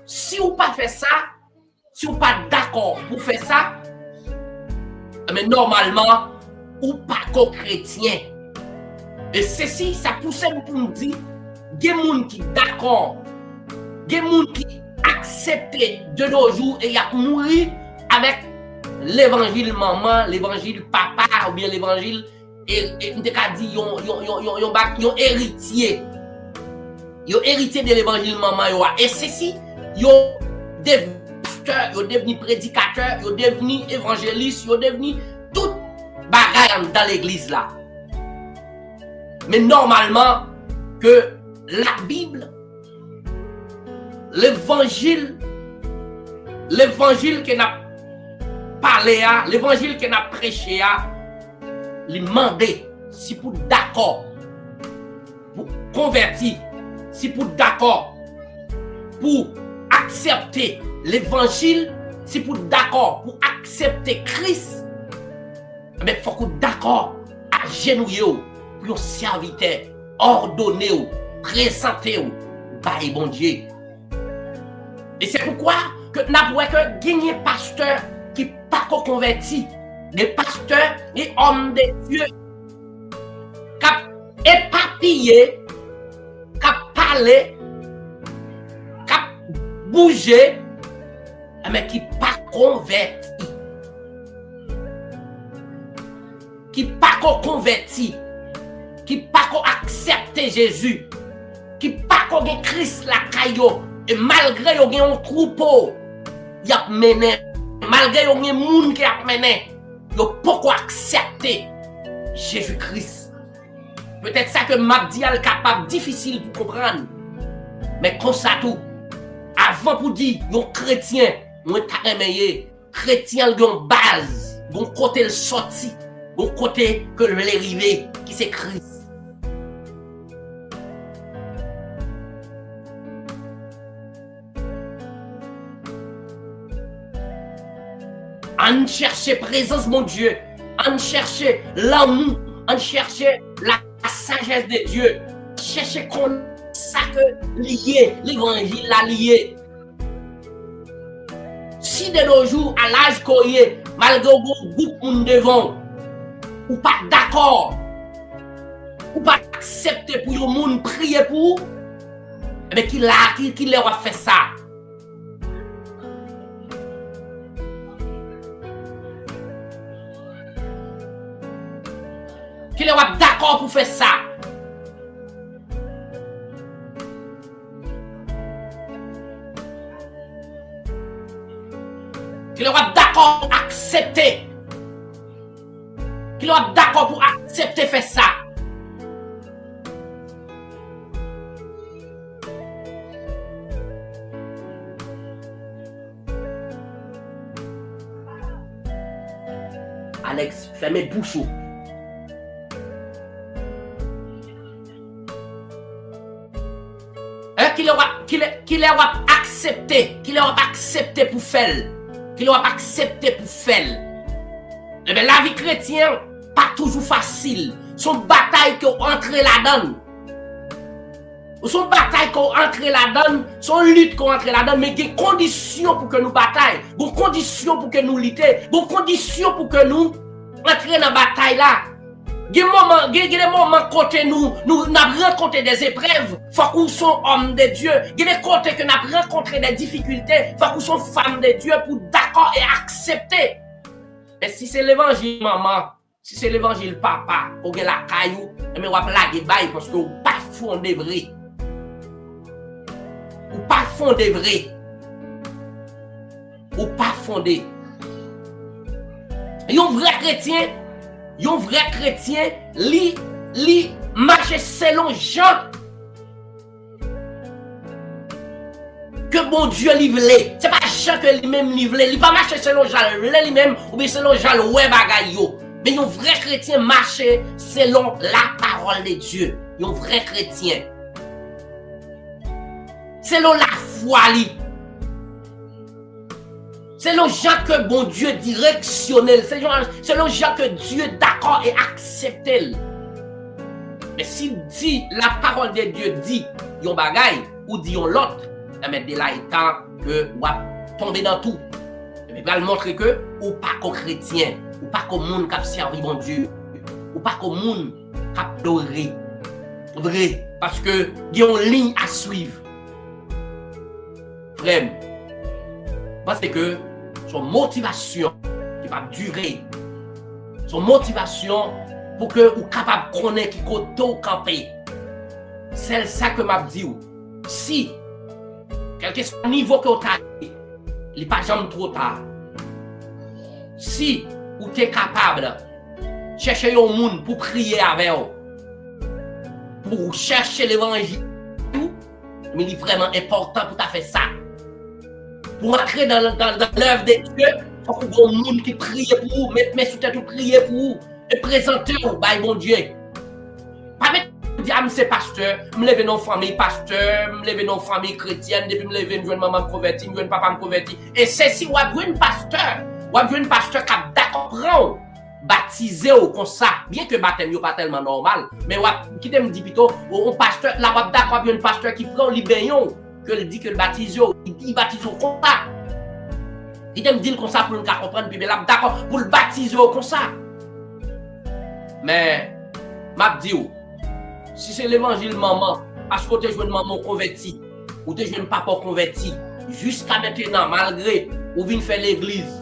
Si vous pas fait ça, si vous pas d'accord pour faire ça, mais normalement, ou pas qu'au chrétien. Et ceci, ça pousse pour nous dire, il y a des gens qui d'accord, il y a des gens qui acceptent de nos jours et y a mourir avec l'évangile maman, l'évangile papa ou bien l'évangile et on a dit yon héritier. Yon héritier de l'évangile maman yo et ceci yon devenu pasteur, yon devenu prédicateur, yon devenu évangéliste, yon devenu tout bagaille dans l'église là. Mais normalement que la Bible, l'évangile que n'a parlé à, l'évangile que n'a prêché à, lui demander si pour d'accord pour convertir, si pour d'accord pour accepter l'évangile, si pour d'accord pour accepter Christ, mais il faut qu'on d'accord à genouiller pour un serviteur ordonné, présenté, par bon Dieu. Et c'est pourquoi que n'a pas que gagner pasteur qui pas converti, des pasteurs et hommes de Dieu qui éparpillé, qui parlé, qui bougé, mais qui pas converti. Qui pas converti, qui pas accepté Jésus, qui pas Christ la caillou, et malgré yon gen un troupeau, y a mené, malgré yon gen moun qui a mené, yon pas accepté Jésus-Christ. Peut-être ça que m'a dit est capable difficile pour comprendre, mais comme ça tout, avant pour dire yon chrétien, yon ta remeye, chrétien yon base, yon côté le sorti. Bon côté que l'arrivée qui c'est Christ. On cherche présence mon Dieu, on cherche l'amour, on cherche la sagesse de Dieu, cherche qu'on ça que lié l'évangile la lié. Si de nos jours à l'âge qu'on y est, malgré le groupe monde devant ou pas d'accord, ou pas accepter pour le monde prier pour, mais qui leur a fait ça. Qui leur a d'accord pour faire ça. Qui leur a d'accord pour accepter. Qui leur d'accord pour accepter faire ça. Alex, fermez bouche. Qui leur a accepté, qui leur a accepté pour faire, qui leur a accepté pour faire. Eh bien, la vie chrétienne, pas toujours facile. Son bataille qu'on entre là-dedans. Son bataille qu'on entre là-dedans, son lutte qu'on entre là-dedans, mais il y a des conditions pour que nous bataillons, des conditions pour que nous luttions, des conditions pour que nous entrions dans la bataille là. Il y a des moments côté nous avons rencontré des épreuves, faut qu'on soit homme de Dieu. Il y a des côtés que nous avons rencontré des difficultés, faut qu'on soit femme de Dieu pour d'accord et accepter. Mais si c'est l'évangile maman, si c'est l'évangile papa, ou bien la caillou, mais on va blaguer bail parce que vous pas fondé vrai. Ou pas fondé vrai. Ou pas fondé. Un vrai chrétien, li marche selon Jean. Que bon Dieu livré. C'est pas Jean que lui-même livré. Il pas marcher selon Jean lui-même ou bien selon Jean le ouais bagay yo. Mais un vrai chrétien marche selon la parole de Dieu. Un vrai chrétien. Selon la foi li. Selon Jean que bon Dieu directionnel. Selon Jean que Dieu d'accord et accepté. Mais si dit la parole de Dieu dit yon bagay ou dit yon l'autre, mais de là il temps que ou tomber dans tout. Mais va le montrer que ou pas qu'au chrétien, ou pas qu'au monde qui a servi bon Dieu, ou pas qu'au monde qui a adoré. Vrai, parce que il y a une ligne à suivre. Vraiment. Parce que son motivation qui va durer. Son motivation pour que vous capable de connaître qui côté au camper. C'est ça que m'a dit. Si quel que soit le niveau que vous avez, il n'est pas jamais trop tard. Si vous êtes capable de chercher un monde pour prier avec vous, pour chercher l'évangile, Mais il est vraiment important pour faire ça. Pour entrer dans l'œuvre de Dieu, il faut que vous monde qui prie pour vous, mettre mes sous-têtes pour prier pour vous, et présenter vous, bah, bon Dieu. Pas mettre, dire, ah, c'est pasteur, me lever dans une famille pasteur, me lever dans une famille chrétienne, depuis me lever, je maman me converti, je papa me converti. Et c'est si vous avez un pasteur qui a d'accord baptisé comme ça, bien que le baptême n'est pas tellement normal, mais qui me dit plutôt, un pasteur, là, vous d'accord un pasteur qui prend les baignons, que il dit que le baptise, il baptise comme ça. Il me dit comme ça pour nous comprendre, puis là, d'accord, pour le baptiser comme ça. Mais, m'a dit, si c'est l'évangile maman, parce que tu es une maman convertie, ou tu es un papa converti, jusqu'à maintenant, malgré, ou vient faire l'église,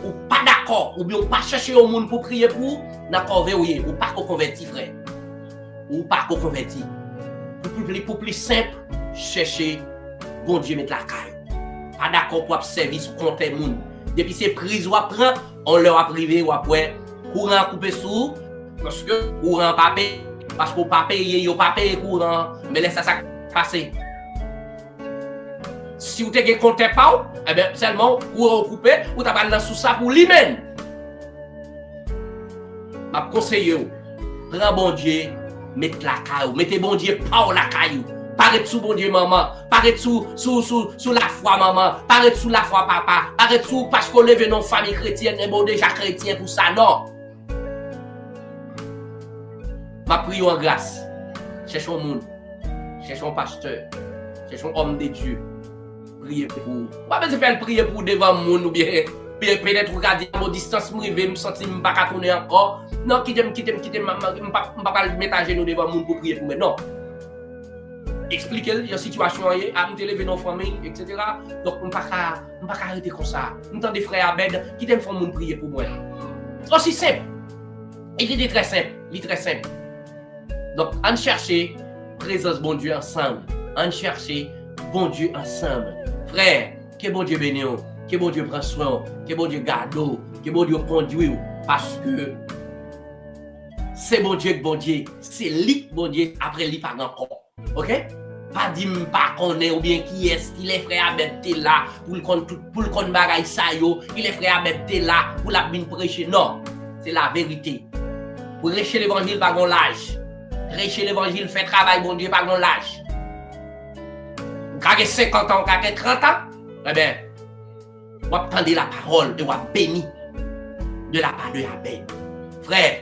ou pas d'accord, ou bien ou pas chercher au monde pour prier pour, d'accord, verrouillé, ou pas converti, frère. Ou pas converti. Pour plus simple, chercher, bon Dieu, mettre la caille. Pas d'accord pour service contre les gens. Depuis ces prises ou après, on leur a privé ou après, courant coupé sous, parce que courant pas payé, parce qu'on pas payé, on pas payé courant, mais laisse ça passer. Si vous avez compté pas, eh bien seulement courant coupé, ou t'as pas sous ça pour lui-même. Ma conseille, prends bon Dieu, mettez la caille, mettez bon Dieu pas la caille. Paraît sous bon Dieu maman, paraît sous la foi maman, paraît sous la foi papa, paraît sous parce qu'on lève dans famille chrétienne et bon déjà chrétien pour ça non. Ma prière en grâce. Cherchons monde, cherchons pasteur, cherchons homme de Dieu. Priez pour. Pas besoin de faire prier pour devant monde ou bien peut-être regarder à distance me me sentir pas qu'à tourner encore. Non, quitter pas mettre à genoux devant monde pour prier pour mais non. Expliquer la situation, à me lever dans la famille, etc. Donc, je ne peux pas arrêter comme ça. Je entends des frères Abed qui t'aiment faire mon prier pour moi. C'est aussi simple. Il est très simple. Il est très simple. Donc, on cherche présence bon Dieu ensemble. On cherche bon Dieu ensemble. Frère, que bon Dieu bénisse, que bon Dieu prend soin, que bon Dieu garde, que bon Dieu conduit. Parce que c'est bon Dieu que bon Dieu. C'est lui que bon Dieu après lui pas encore. Ok? Pas dire pas connaît ou bien qui est-ce qu'il est frère Abed là pour le con bagaille ça yo, il est frère Abed là pour la bien prêcher. Non, c'est la vérité. Pour prêcher l'évangile pas gon l'âge. Prêcher l'évangile fait travail bon Dieu pas gon l'âge. Quand 50 ans, quand 30 ans, eh bien, on va prendre la parole et on va bénir de la part de Abed. Frère,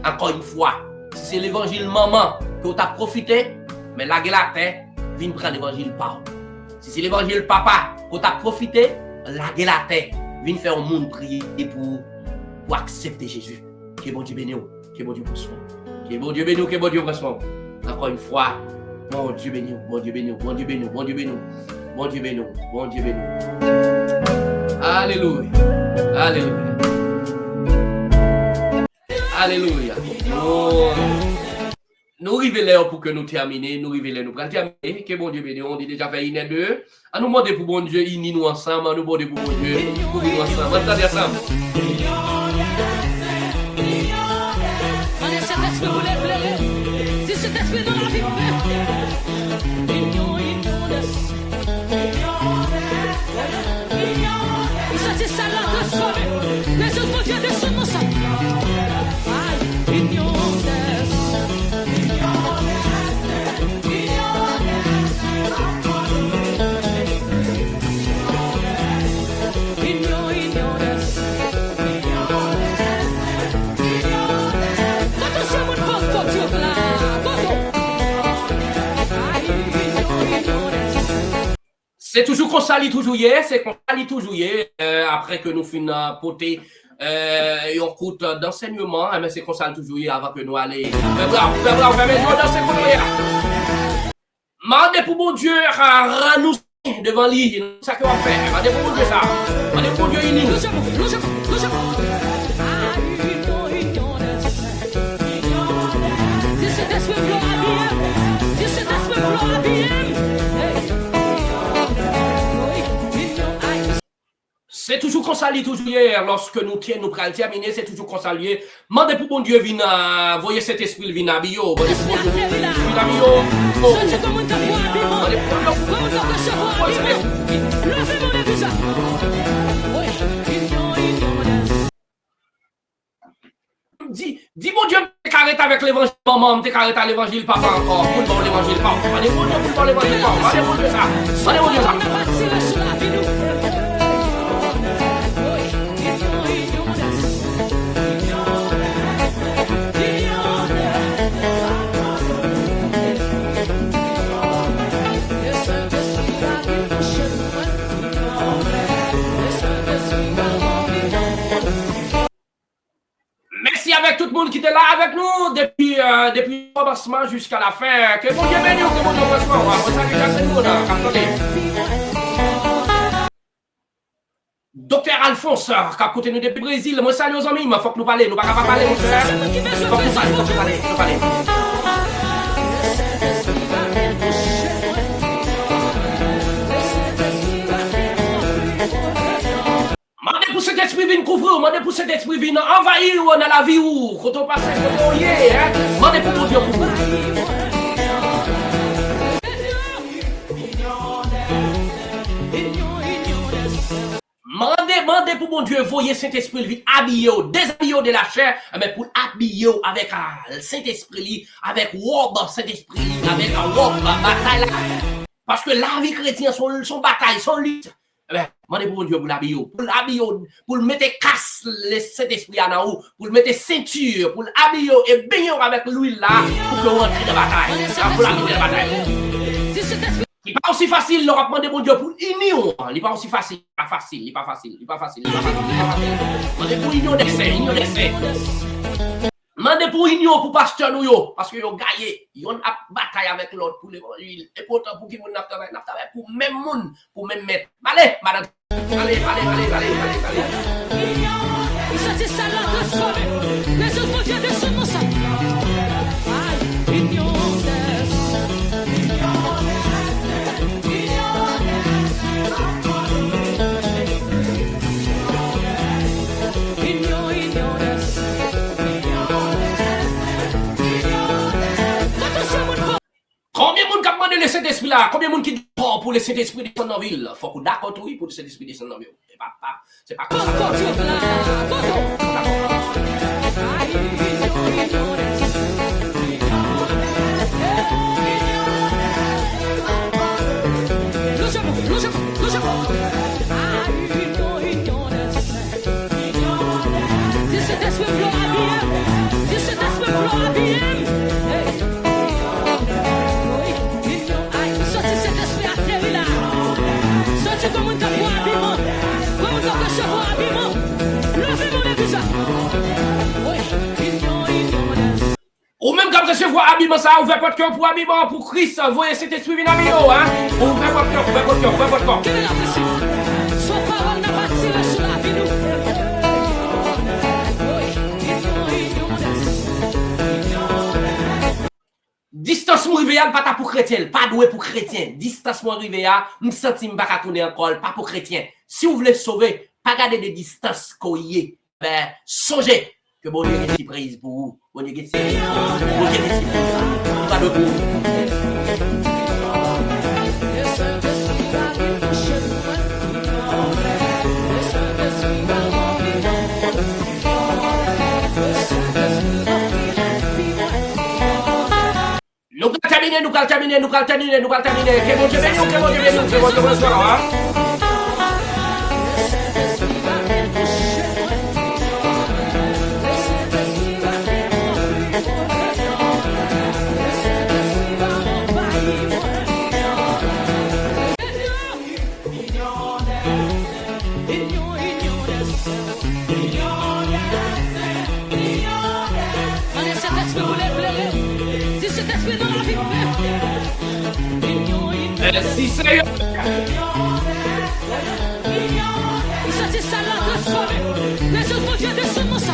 encore une fois, si c'est l'évangile maman que tu as profité, mais la tête, viens prendre l'évangile papa. Si c'est l'évangile papa que tu as profité, la tête, viens faire un monde prier pour accepter Jésus. Que bon Dieu bénisse, que bon Dieu prenne soin. Que bon Dieu bénisse, que bon Dieu prenne soin. Encore une fois, bon Dieu bénisse, bon Dieu bénisse, bon Dieu bénisse, bon Dieu bénisse, bon Dieu bénisse, bon Dieu bénisse. Alléluia, alléluia. Alléluia. Oh. Nous arrivons pour que nous terminions, nous arrivons nous pour terminer. Que bon Dieu bénisse, on dit déjà fait une et deux. À nous demander pour bon Dieu, unis nous ensemble, à nous demander pour bon Dieu, pour nous ensemble. On va ensemble. C'est toujours qu'on s'allie toujours hier, c'est qu'on s'allie toujours hier, après que nous finissons poter un cours d'enseignement, mais c'est qu'on s'allie toujours hier avant que nous allions. Bravo, danser pour nous. Mandez pour mon Dieu, rends-nous devant lui, c'est ça qu'on va faire. Mandez pour mon Dieu ça. Mandez pour mon Dieu, il C'est toujours comme ça, toujours hier, lorsque nous prenons terminer, c'est toujours comme ça. Mandez pour bon Dieu, viens, voyez cet esprit, viens, bio. Mandez pour bon Dieu, viens, bio. Dis mon Dieu, t'es carré avec l'évangile, maman, t'es carré avec l'évangile, papa encore. Pour le bon l'évangile, papa. Mandez mon Dieu, pour le bon l'évangile, papa. Mandez mon Dieu ça. Mandez mon Dieu ça. Merci avec tout le monde qui était là avec nous depuis le commencement jusqu'à la fin. Que bon Dieu bénisse, que bon Dieu reçoive. Moi, ça, c'est le monde. Attendez. Docteur Alphonse, qui a côté nous depuis le Brésil, moi salue aux amis, il faut que nous parlions, nous ne pouvons pas parler, mon frère. Il faut que nous parlions, Mandez pour cet esprit vient couvrir, mandez pour cet esprit vient envahir dans la vie où, quand on passe à ce lié, hein. Mandez pour mon Dieu couvrir. Mandez pour mon Dieu, voyez Saint-Esprit habillé, déshabillé de la chair, mais pour habiller avec le Saint-Esprit, avec robe Saint-Esprit, avec un robe bataille. Parce que la vie chrétienne, son bataille, son lutte. Mandez pour mon Dieu pour l'habiller, pour le mettre casse le Saint-Esprit à nous, pour le mettre ceinture, pour l'habiller et baigner avec l'huile là, pour que vous rentrez dans la bataille. Pour l'habiller dans la bataille. Il n'est pas aussi facile, le rapport de mon Dieu pour l'union. Il n'est pas aussi facile. Il n'est pas facile. Mandez pour l'union d'essai. Mandez pour l'union pour pasteur nous, parce que vous avez gagné. Ils ont bataille avec l'autre pour l'évangile. Et pourtant, pour qui vous n'avez pas pour même monde, pour même maître. Allez, madame. Allez. Il s'agit ça là de sauver. Les autres viennent de ce mot. Union Combien de monde qui a demandé le Saint-Esprit là? Combien de monde qui dit pour le Saint-Esprit descendre dans la ville? Faut qu'on d'accord oui pour le Saint-Esprit descendre dans la ville. C'est pas comme ça. Ou même quand recevoir habillement ça, ouvrez votre cœur pour habillement pour Christ, voyez cet esprit venir à bio, hein. Ouvrez votre cœur. Quelle est la pression? Son parole n'a pas tiré sur la vie nous. Distance mon rivière, pas pour chrétien, pas doué pour chrétien. Distance mon rivière, me senti pas tourner encore, pas pour chrétien. Si vous voulez sauver, pas garder des distances qu'on y est. Ben, songez que bon Dieu est prise pour vous. Bon Dieu est prise pour vous. Pas de vous. Nous allons terminer. Que bon Dieu bénisse, Merci Seigneur. Il s'agit ça là de sauver. Les autres viennent de ce mot ça.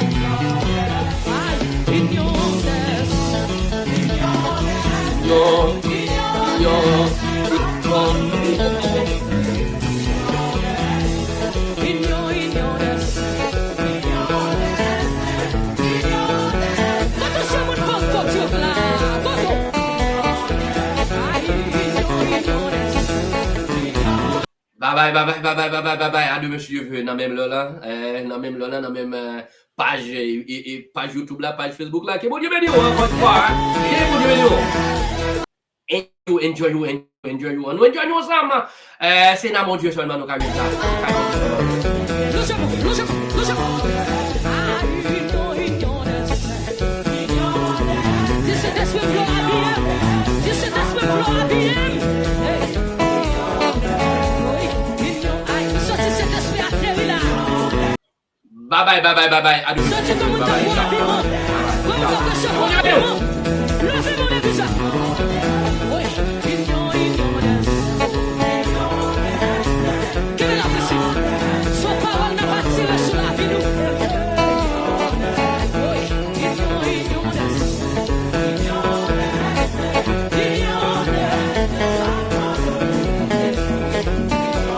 Union. Bye bye, bye bye, bye bye, bye bye, bye bye. À deux monsieur, dans même là, dans même page, page YouTube là, page Facebook là. Que bon Dieu bénisse, encore une fois. Que bon Dieu bénisse. Enjoy you. Nous enjoy nous ensemble. C'est dans mon Dieu seulement nous carrons ça. Bye bye. À demain. Bye bye.